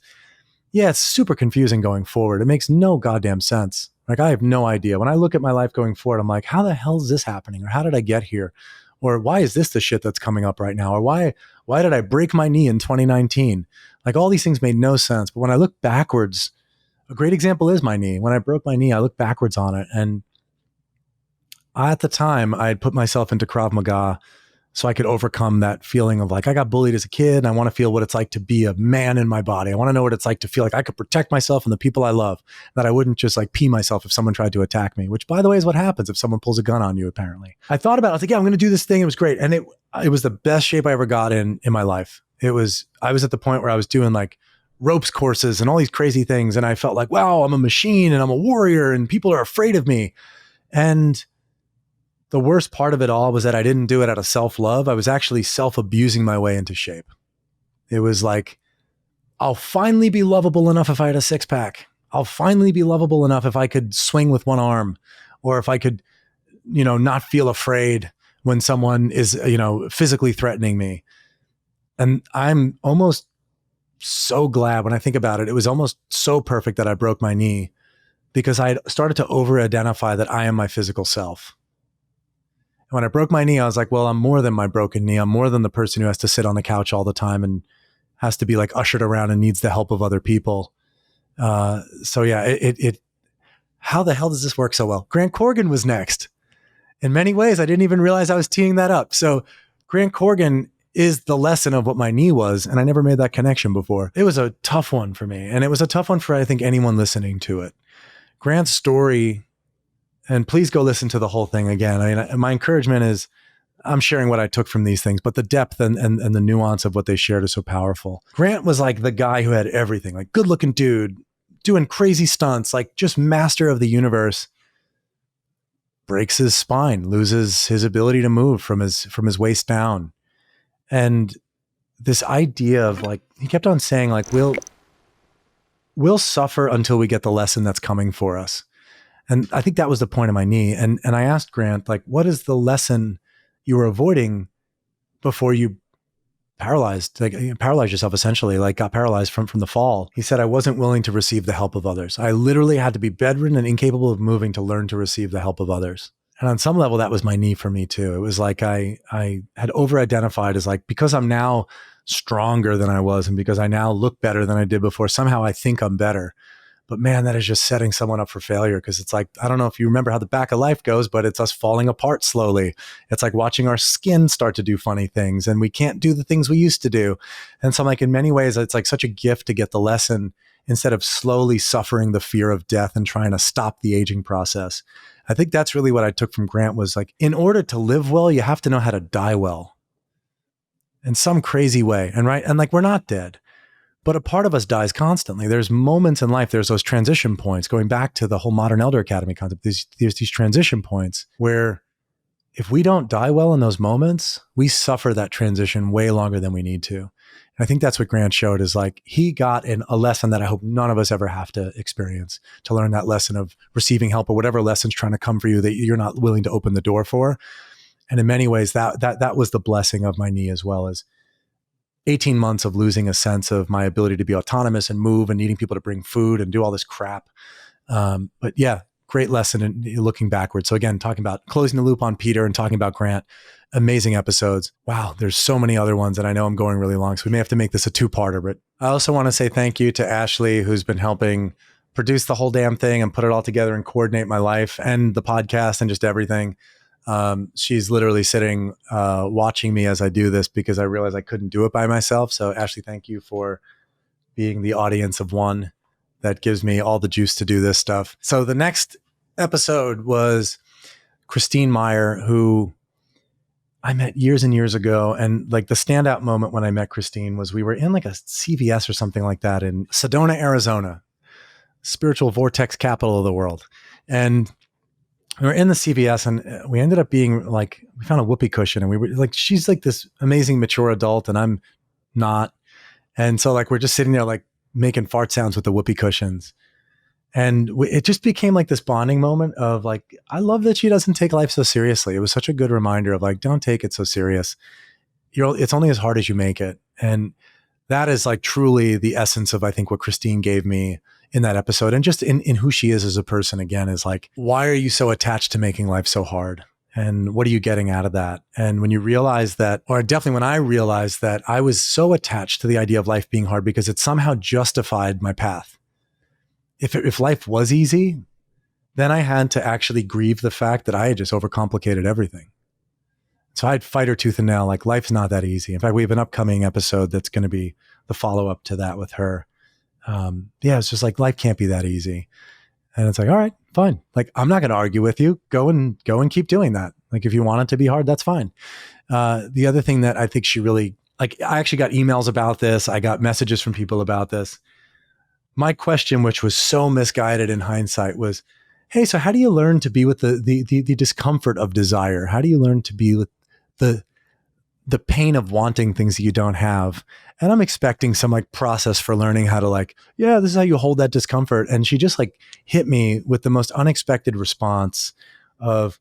yeah, it's super confusing going forward. It makes no goddamn sense. Like, I have no idea. When I look at my life going forward, I'm like, how the hell is this happening? Or how did I get here? Or why is this the shit that's coming up right now? Or why did I break my knee in 2019? Like, all these things made no sense. But when I look backwards, a great example is my knee. When I broke my knee, I look backwards on it. And at the time, I had put myself into Krav Maga so I could overcome that feeling of like, I got bullied as a kid and I want to feel what it's like to be a man in my body. I want to know what it's like to feel like I could protect myself and the people I love, that I wouldn't just like pee myself if someone tried to attack me, which by the way is what happens if someone pulls a gun on you, apparently. I thought about it. I was like, yeah, I'm going to do this thing. It was great. And it was the best shape I ever got in my life. I was at the point where I was doing like ropes courses and all these crazy things. And I felt like, wow, I'm a machine and I'm a warrior and people are afraid of me. And the worst part of it all was that I didn't do it out of self-love. I was actually self-abusing my way into shape. It was like, I'll finally be lovable enough if I had a six-pack. I'll finally be lovable enough if I could swing with one arm, or if I could, not feel afraid when someone is, physically threatening me. And I'm almost so glad when I think about it. It was almost so perfect that I broke my knee, because I had started to over-identify that I am my physical self. When I broke my knee, I was like, well, I'm more than my broken knee. I'm more than the person who has to sit on the couch all the time and has to be like ushered around and needs the help of other people. So yeah, how the hell does this work so well? Grant Corrigan was next. In many ways, I didn't even realize I was teeing that up. So Grant Corrigan is the lesson of what my knee was, and I never made that connection before. It was a tough one for me, and it was a tough one for, I think, anyone listening to it. Grant's story, and please go listen to the whole thing again. I mean, my encouragement is, I'm sharing what I took from these things, but the depth and the nuance of what they shared is so powerful. Grant was like the guy who had everything, like good looking dude, doing crazy stunts, like just master of the universe. Breaks his spine, loses his ability to move from his waist down. And this idea of like, he kept on saying like, we'll suffer until we get the lesson that's coming for us. And I think that was the point of my knee. And I asked Grant, like, what is the lesson you were avoiding before you paralyzed, like you paralyzed yourself essentially, like got paralyzed from the fall? He said, I wasn't willing to receive the help of others. I literally had to be bedridden and incapable of moving to learn to receive the help of others. And on some level, that was my knee for me too. It was like I had over-identified as like, because I'm now stronger than I was and because I now look better than I did before, somehow I think I'm better. But man, that is just setting someone up for failure, because it's like, I don't know if you remember how the back of life goes, but it's us falling apart slowly. It's like watching our skin start to do funny things and we can't do the things we used to do. And so I'm like, in many ways, it's like such a gift to get the lesson instead of slowly suffering the fear of death and trying to stop the aging process. I think that's really what I took from Grant was like, in order to live well, you have to know how to die well in some crazy way. And right. And like, we're not dead. But a part of us dies constantly. There's moments in life, there's those transition points, going back to the whole Modern Elder Academy concept. There's these transition points where if we don't die well in those moments, we suffer that transition way longer than we need to. And I think that's what Grant showed, is like he got in a lesson that I hope none of us ever have to experience, to learn that lesson of receiving help or whatever lesson's trying to come for you that you're not willing to open the door for. And in many ways, that was the blessing of my knee, as well as 18 months of losing a sense of my ability to be autonomous and move and needing people to bring food and do all this crap. But yeah, great lesson in looking backwards. So again, talking about closing the loop on Peter and talking about Grant, amazing episodes. Wow, there's so many other ones, and I know I'm going really long, so we may have to make this a two-parter. But I also want to say thank you to Ashley, who's been helping produce the whole damn thing and put it all together and coordinate my life and the podcast and just everything. She's literally sitting, watching me as I do this, because I realized I couldn't do it by myself. So Ashley, thank you for being the audience of one that gives me all the juice to do this stuff. So the next episode was Christine Meyer, who I met years and years ago. And like the standout moment when I met Christine was we were in like a CVS or something like that in Sedona, Arizona, spiritual vortex capital of the world. And we were in the CVS, and we ended up being like, we found a whoopee cushion, and we were like, she's like this amazing mature adult and I'm not. And so like, we're just sitting there like making fart sounds with the whoopee cushions. And it just became like this bonding moment of like, I love that she doesn't take life so seriously. It was such a good reminder of like, don't take it so serious. It's only as hard as you make it. And that is like truly the essence of, I think, what Christine gave me in that episode, and just in who she is as a person, again, is like, why are you so attached to making life so hard? And what are you getting out of that? And when you realize that, or definitely when I realized that I was so attached to the idea of life being hard because it somehow justified my path. If life was easy, then I had to actually grieve the fact that I had just overcomplicated everything. So I'd fight her tooth and nail, like, life's not that easy. In fact, we have an upcoming episode that's going to be the follow-up to that with her. It's just like, life can't be that easy. And it's like, all right, fine. Like, I'm not going to argue with you. Go and keep doing that. Like, if you want it to be hard, that's fine. The other thing that I think she really, like, I actually got emails about this. I got messages from people about this. My question, which was so misguided in hindsight, was, hey, so how do you learn to be with the discomfort of desire? How do you learn to be with the pain of wanting things that you don't have? And I'm expecting some like process for learning how to like, yeah, this is how you hold that discomfort. And she just like hit me with the most unexpected response of,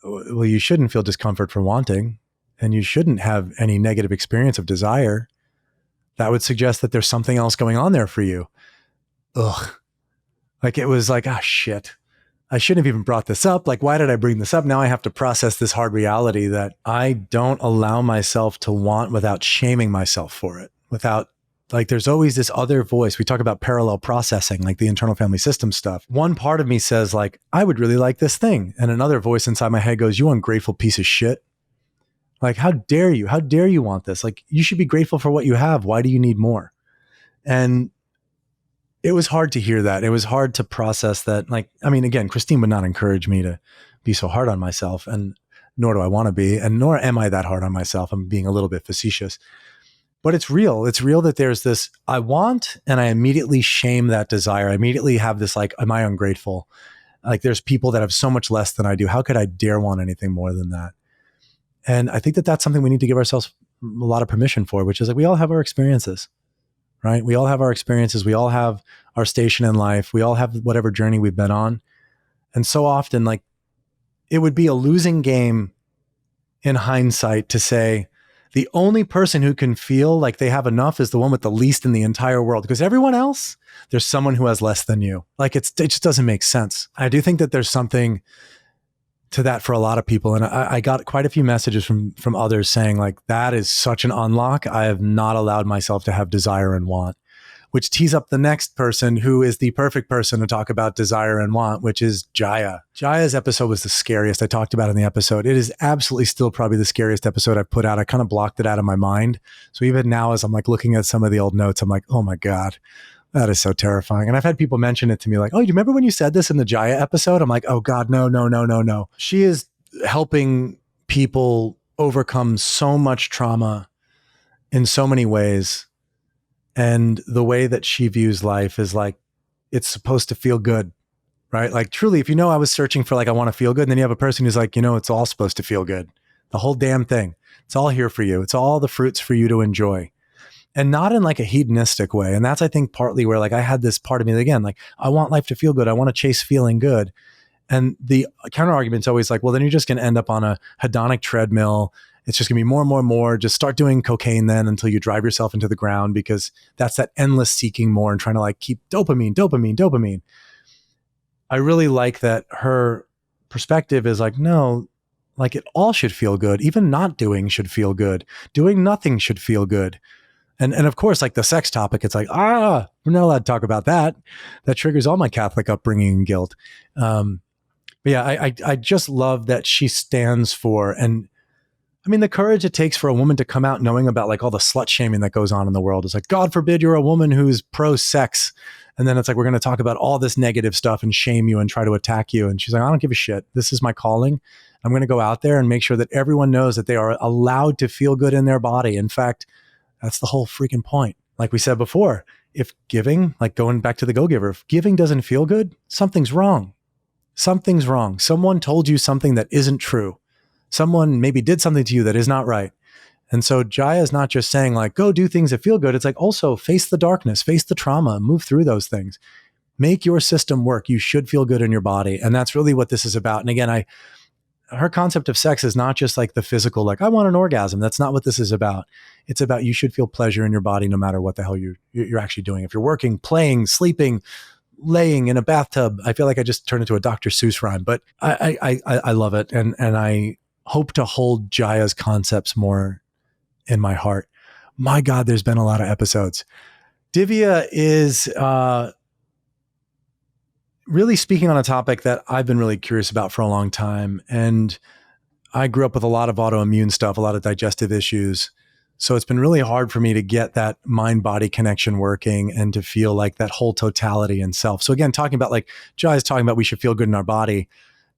well, you shouldn't feel discomfort for wanting, and you shouldn't have any negative experience of desire. That would suggest that there's something else going on there for you. Ugh. Like, it was like, shit. I shouldn't have even brought this up. Like, why did I bring this up? Now I have to process this hard reality that I don't allow myself to want without shaming myself for it. Without, like, there's always this other voice. We talk about parallel processing, like the internal family system stuff. One part of me says like, I would really like this thing. And another voice inside my head goes, you ungrateful piece of shit. Like, how dare you? How dare you want this? Like, you should be grateful for what you have. Why do you need more? And it was hard to hear that. It was hard to process that. Like, I mean, again, Christine would not encourage me to be so hard on myself, and nor do I want to be, and nor am I that hard on myself. I'm being a little bit facetious, but it's real. It's real that there's this, I want, and I immediately shame that desire. I immediately have this, like, am I ungrateful? Like, there's people that have so much less than I do. How could I dare want anything more than that? And I think that that's something we need to give ourselves a lot of permission for, which is like, we all have our experiences. Right? We all have our experiences. We all have our station in life. We all have whatever journey we've been on. And so often, like, it would be a losing game in hindsight to say the only person who can feel like they have enough is the one with the least in the entire world, because everyone else, there's someone who has less than you. Like, it just doesn't make sense. I do think that there's something to that for a lot of people. And I got quite a few messages from others saying like, that is such an unlock. I have not allowed myself to have desire and want, which tees up the next person who is the perfect person to talk about desire and want, which is Jaya. Jaya's episode was the scariest. I talked about it in the episode. It is absolutely still probably the scariest episode I've put out. I kind of blocked it out of my mind. So even now, as I'm like looking at some of the old notes, I'm like, oh my God, that is so terrifying. And I've had people mention it to me like, oh, you remember when you said this in the Jaya episode? I'm like, oh God, no. She is helping people overcome so much trauma in so many ways And the way that she views life is like, it's supposed to feel good, right? Like truly, if you know, I was searching for like, I want to feel good. And then you have a person who's like, it's all supposed to feel good. The whole damn thing. It's all here for you. It's all the fruits for you to enjoy, and not in like a hedonistic way. And that's, I think, partly where like I had this part of me that, again, like I want life to feel good. I want to chase feeling good. And the counter argument is always like, well, then you're just going to end up on a hedonic treadmill. It's just going to be more and more and more. Just start doing cocaine then until you drive yourself into the ground, because that's that endless seeking more and trying to like keep dopamine, dopamine, dopamine. I really like that her perspective is like, no, like it all should feel good. Even not doing should feel good. Doing nothing should feel good. And of course, like the sex topic, it's like, we're not allowed to talk about that. That triggers all my Catholic upbringing and guilt. But yeah, I just love that she stands for, and I mean, the courage it takes for a woman to come out knowing about like all the slut shaming that goes on in the world. It's like, God forbid you're a woman who's pro sex. And then it's like, we're going to talk about all this negative stuff and shame you and try to attack you. And she's like, I don't give a shit. This is my calling. I'm going to go out there and make sure that everyone knows that they are allowed to feel good in their body. In fact, that's the whole freaking point. Like we said before, if giving, like going back to the Go-Giver, if giving doesn't feel good, something's wrong. Something's wrong. Someone told you something that isn't true. Someone maybe did something to you that is not right. And so Jaya is not just saying like, go do things that feel good. It's like, also face the darkness, face the trauma, move through those things. Make your system work. You should feel good in your body. And that's really what this is about. And again, her concept of sex is not just like the physical, like I want an orgasm. That's not what this is about. It's about, you should feel pleasure in your body no matter what the hell you're actually doing. If you're working, playing, sleeping, laying in a bathtub. I feel like I just turned into a Dr. Seuss rhyme, but I love it. And I hope to hold Jaya's concepts more in my heart. My God, there's been a lot of episodes. Divya is really speaking on a topic that I've been really curious about for a long time. And I grew up with a lot of autoimmune stuff, a lot of digestive issues. So it's been really hard for me to get that mind-body connection working and to feel like that whole totality in self. So again, talking about like Jai is talking about we should feel good in our body.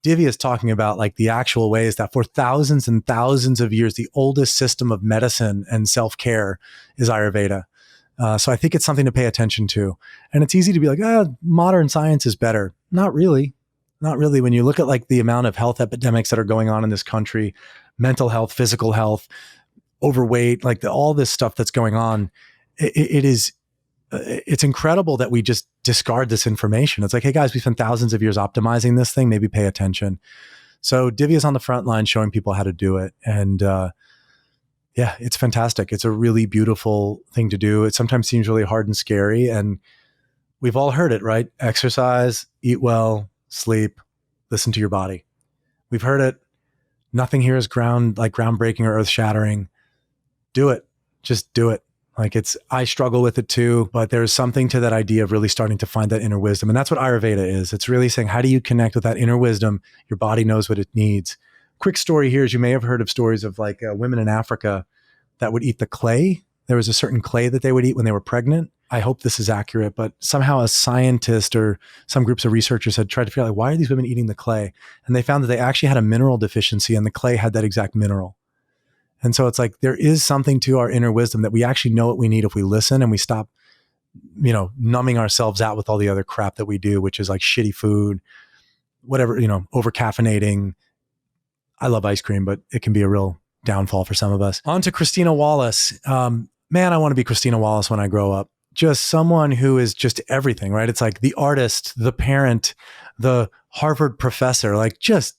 Divya is talking about like the actual ways that for thousands and thousands of years, the oldest system of medicine and self-care is Ayurveda. So I think it's something to pay attention to. And it's easy to be like, modern science is better. Not really. Not really. When you look at like the amount of health epidemics that are going on in this country, mental health, physical health, overweight, like all this stuff that's going on, it's incredible that we just discard this information. It's like, hey guys, we spent thousands of years optimizing this thing, maybe pay attention. So Divya's on the front line showing people how to do it. And yeah, it's fantastic. It's a really beautiful thing to do. It sometimes seems really hard and scary. And we've all heard it, right? Exercise, eat well, sleep, listen to your body. We've heard it. Nothing here is groundbreaking or earth shattering. Do it. Just do it. Like I struggle with it too, but there's something to that idea of really starting to find that inner wisdom. And that's what Ayurveda is. It's really saying, how do you connect with that inner wisdom? Your body knows what it needs. Quick story here is you may have heard of stories of like women in Africa that would eat the clay. There was a certain clay that they would eat when they were pregnant. I hope this is accurate, but somehow a scientist or some groups of researchers had tried to figure out, like, why are these women eating the clay? And they found that they actually had a mineral deficiency and the clay had that exact mineral. And so it's like, there is something to our inner wisdom that we actually know what we need if we listen and we stop, numbing ourselves out with all the other crap that we do, which is like shitty food, whatever, over caffeinating. I love ice cream, but it can be a real downfall for some of us. On to Christina Wallace. Man, I want to be Christina Wallace when I grow up. Just someone who is just everything, right? It's like the artist, the parent, the Harvard professor, like just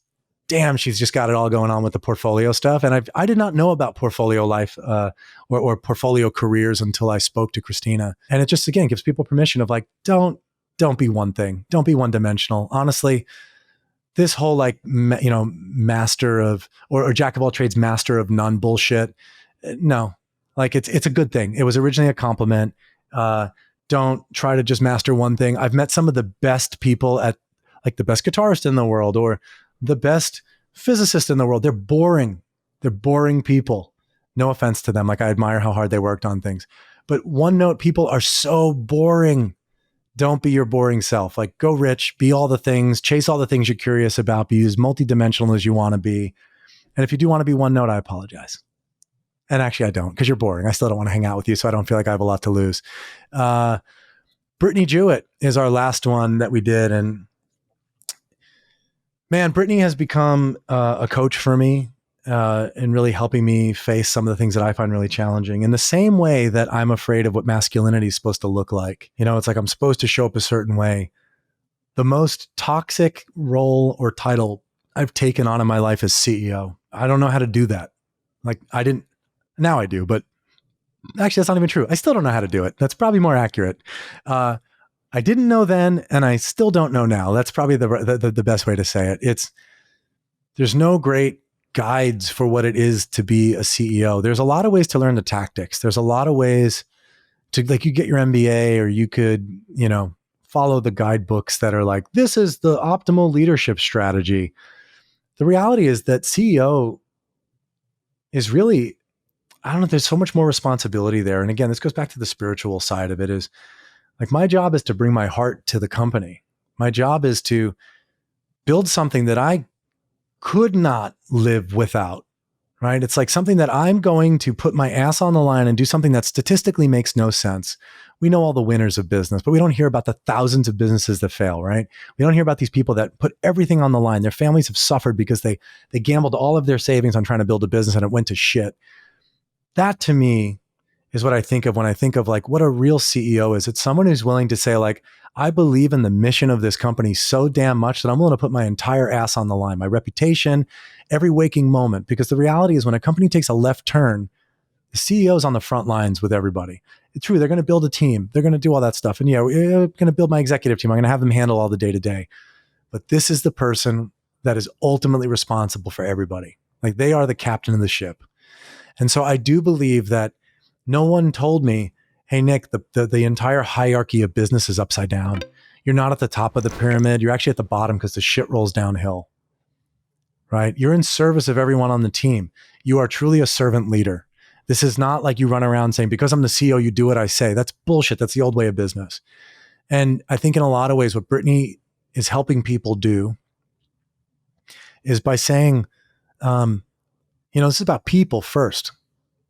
damn, she's just got it all going on with the portfolio stuff. And I did not know about portfolio life or portfolio careers until I spoke to Christina. And it just, again, gives people permission of like, don't be one thing. Don't be one dimensional. Honestly, this whole like, master of, or jack of all trades, master of none bullshit. No, like it's a good thing. It was originally a compliment. Don't try to just master one thing. I've met some of the best people at like the best guitarist in the world or the best physicist in the world. They're boring. They're boring people. No offense to them. Like I admire how hard they worked on things, but one note people are so boring. Don't be your boring self. Like go rich, be all the things, chase all the things you're curious about, be as multidimensional as you want to be. And if you do want to be one note, I apologize. And actually I don't, because you're boring. I still don't want to hang out with you, so I don't feel like I have a lot to lose. Brittany Jewett is our last one that we did. And man, Brittany has become a coach for me in really helping me face some of the things that I find really challenging. In the same way that I'm afraid of what masculinity is supposed to look like. It's like I'm supposed to show up a certain way. The most toxic role or title I've taken on in my life is CEO. I don't know how to do that. Now I do, but actually that's not even true. I still don't know how to do it. That's probably more accurate. I didn't know then, and I still don't know now. That's probably the best way to say it. There's no great guides for what it is to be a CEO. There's a lot of ways to learn the tactics. There's a lot of ways to, like, you get your MBA, or you could, follow the guidebooks that are like, this is the optimal leadership strategy. The reality is that CEO is really, I don't know, there's so much more responsibility there. And again, this goes back to the spiritual side of it. Is like, my job is to bring my heart to the company. My job is to build something that I could not live without, right? It's like something that I'm going to put my ass on the line and do something that statistically makes no sense. We know all the winners of business, but we don't hear about the thousands of businesses that fail, right? We don't hear about these people that put everything on the line. Their families have suffered because they gambled all of their savings on trying to build a business and it went to shit. That, to me, is what I think of when I think of like what a real CEO is. It's someone who's willing to say, like, I believe in the mission of this company so damn much that I'm willing to put my entire ass on the line, my reputation, every waking moment. Because the reality is, when a company takes a left turn, the CEO's on the front lines with everybody. It's true. They're going to build a team. They're going to do all that stuff. And yeah, we're going to build my executive team. I'm going to have them handle all the day-to-day. But this is the person that is ultimately responsible for everybody. Like, they are the captain of the ship. And so I do believe that no one told me, hey, Nick, the entire hierarchy of business is upside down. You're not at the top of the pyramid. You're actually at the bottom because the shit rolls downhill, right? You're in service of everyone on the team. You are truly a servant leader. This is not like you run around saying, because I'm the CEO, you do what I say. That's bullshit. That's the old way of business. And I think in a lot of ways, what Brittany is helping people do is by saying, this is about people first.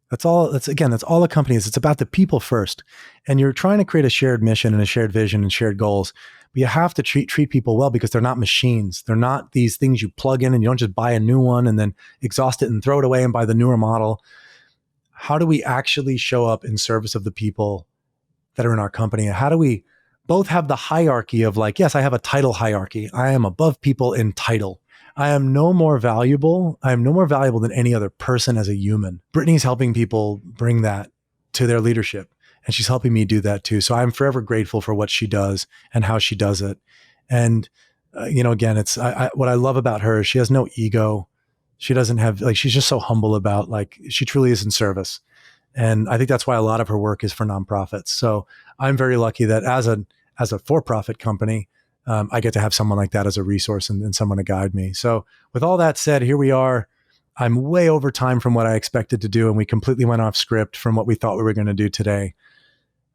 That's all a company is. It's about the people first. And you're trying to create a shared mission and a shared vision and shared goals. But you have to treat people well, because they're not machines. They're not these things you plug in and you don't just buy a new one and then exhaust it and throw it away and buy the newer model. How do we actually show up in service of the people that are in our company? And how do we both have the hierarchy of, like, yes, I have a title hierarchy. I am above people in title. I am no more valuable than any other person as a human. Brittany's helping people bring that to their leadership, and she's helping me do that too. So I'm forever grateful for what she does and how she does it. And, again, it's what I love about her is she has no ego. She doesn't have, like, she's just so humble about, like, she truly is in service. And I think that's why a lot of her work is for nonprofits. So I'm very lucky that as a for-profit company, I get to have someone like that as a resource and someone to guide me. So with all that said, here we are. I'm way over time from what I expected to do, and we completely went off script from what we thought we were going to do today.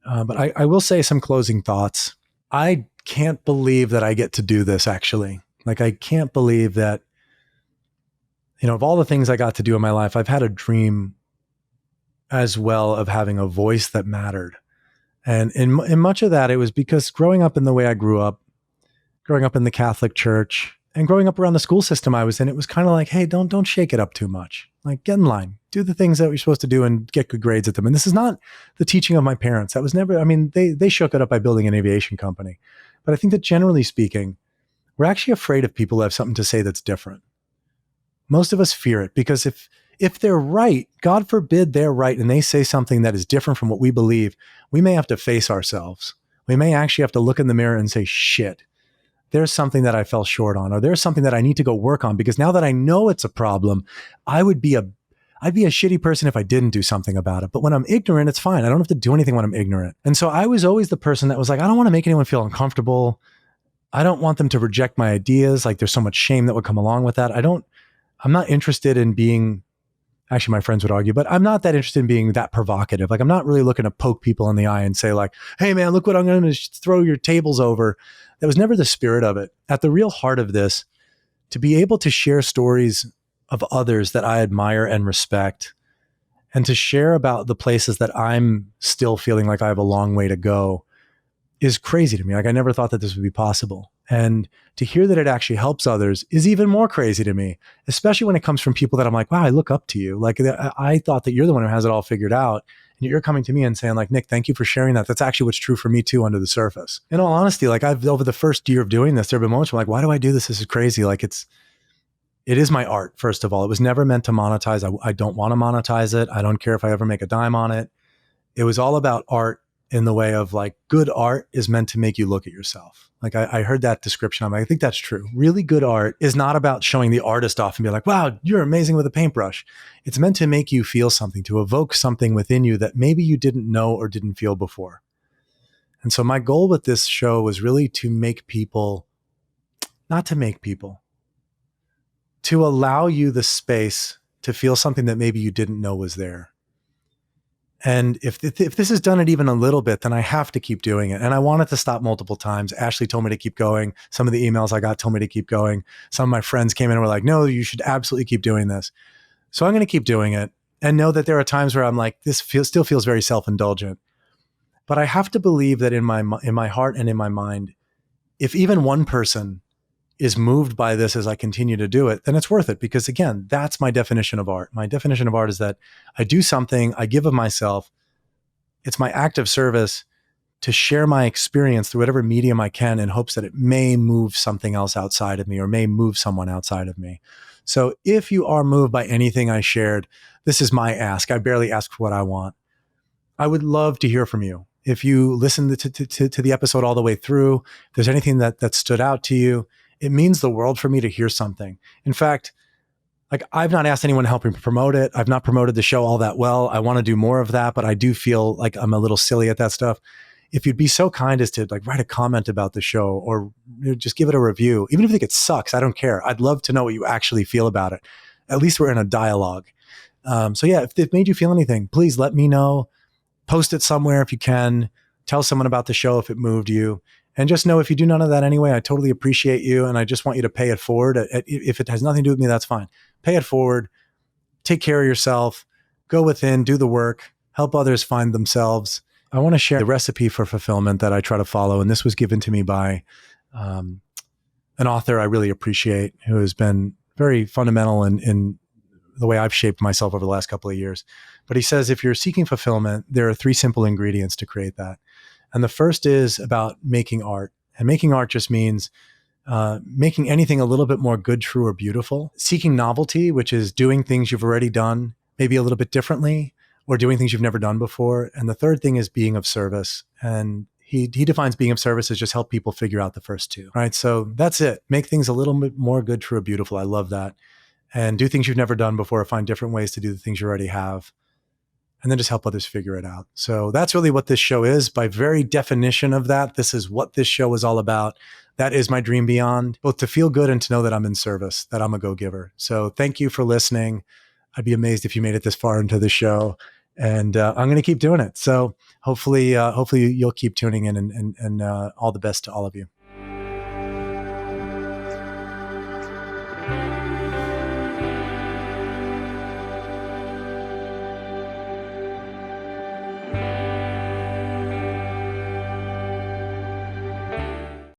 But I will say some closing thoughts. I can't believe that I get to do this, actually. Like, I can't believe that, of all the things I got to do in my life, I've had a dream as well of having a voice that mattered. And in much of that, it was because growing up in the way I grew up, growing up in the Catholic Church and growing up around the school system I was in, it was kind of like, hey, don't shake it up too much. Like, get in line, do the things that you're supposed to do and get good grades at them. And this is not the teaching of my parents. That was never, they shook it up by building an aviation company. But I think that generally speaking, we're actually afraid of people who have something to say that's different. Most of us fear it because if they're right, God forbid they're right, and they say something that is different from what we believe, we may have to face ourselves. We may actually have to look in the mirror and say, shit, there's something that I fell short on, or there's something that I need to go work on, because now that I know it's a problem, I'd be a shitty person if I didn't do something about it. But when I'm ignorant, it's fine. I don't have to do anything when I'm ignorant. And so I was always the person that was like, I don't want to make anyone feel uncomfortable. I don't want them to reject my ideas. Like, there's so much shame that would come along with that. I'm not interested in being, actually my friends would argue, but I'm not that interested in being that provocative. Like, I'm not really looking to poke people in the eye and say, like, hey man, look what I'm going to throw your tables over. That was never the spirit of it. At the real heart of this, to be able to share stories of others that I admire and respect, And to share about the places that I'm still feeling like I have a long way to go is crazy to me. Like I never thought that this would be possible. And to hear that it actually helps others is even more crazy to me, especially when it comes from people that I'm like, wow, I look up to you. Like I thought that you're the one who has it all figured out. And you're coming to me and saying like, Nick, thank you for sharing that. That's actually what's true for me too, under the surface. In all honesty, like I've, over the first year of doing this, there have been moments where I'm like, why do I do this? This is crazy. Like it is my art. First of all, it was never meant to monetize. I don't want to monetize it. I don't care if I ever make a dime on it. It was all about art in the way of like good art is meant to make you look at yourself. Like I heard that description. I think that's true. Really good art is not about showing the artist off and be like, wow, you're amazing with a paintbrush. It's meant to make you feel something, to evoke something within you that maybe you didn't know or didn't feel before. And so my goal with this show was really to make people, not to make people, to allow you the space to feel something that maybe you didn't know was there. And if this has done it even a little bit, then I have to keep doing it. And I wanted to stop multiple times. Ashley told me to keep going. Some of the emails I got told me to keep going. Some of my friends came in and were like, no, you should absolutely keep doing this. So I'm going to keep doing it and know that there are times where I'm like, this still feels very self-indulgent. But I have to believe that in my heart and in my mind, if even one person is moved by this as I continue to do it, then it's worth it. Because again, that's my definition of art. My definition of art is that I do something, I give of myself. It's my act of service to share my experience through whatever medium I can in hopes that it may move something else outside of me or may move someone outside of me. So if you are moved by anything I shared, this is my ask. I barely ask for what I want. I would love to hear from you. If you listened to the episode all the way through, if there's anything that stood out to you, it means the world for me to hear something. In fact, like I've not asked anyone to help me promote it. I've not promoted the show all that well. I want to do more of that, but I do feel like I'm a little silly at that stuff. If you'd be so kind as to like write a comment about the show or just give it a review, even if you think it sucks, I don't care. I'd love to know what you actually feel about it. At least we're in a dialogue. So yeah, if it made you feel anything, please let me know. Post it somewhere if you can. Tell someone about the show if it moved you. And just know if you do none of that anyway, I totally appreciate you. And I just want you to pay it forward. If it has nothing to do with me, that's fine. Pay it forward. Take care of yourself. Go within, do the work, help others find themselves. I want to share the recipe for fulfillment that I try to follow. And this was given to me by an author I really appreciate who has been very fundamental in the way I've shaped myself over the last couple of years. But he says, if you're seeking fulfillment, there are 3 simple ingredients to create that. And the first is about making art. And making art just means making anything a little bit more good, true, or beautiful. Seeking novelty, which is doing things you've already done, maybe a little bit differently, or doing things you've never done before. And the third thing is being of service. And he defines being of service as just help people figure out the first 2. Right? So that's it. Make things a little bit more good, true, or beautiful. I love that. And do things you've never done before, or find different ways to do the things you already have. And then just help others figure it out. So that's really what this show is. By very definition of that, this is what this show is all about. That is my dream beyond, both to feel good and to know that I'm in service, that I'm a go-giver. So thank you for listening. I'd be amazed if you made it this far into the show. And I'm going to keep doing it. So hopefully you'll keep tuning in and all the best to all of you.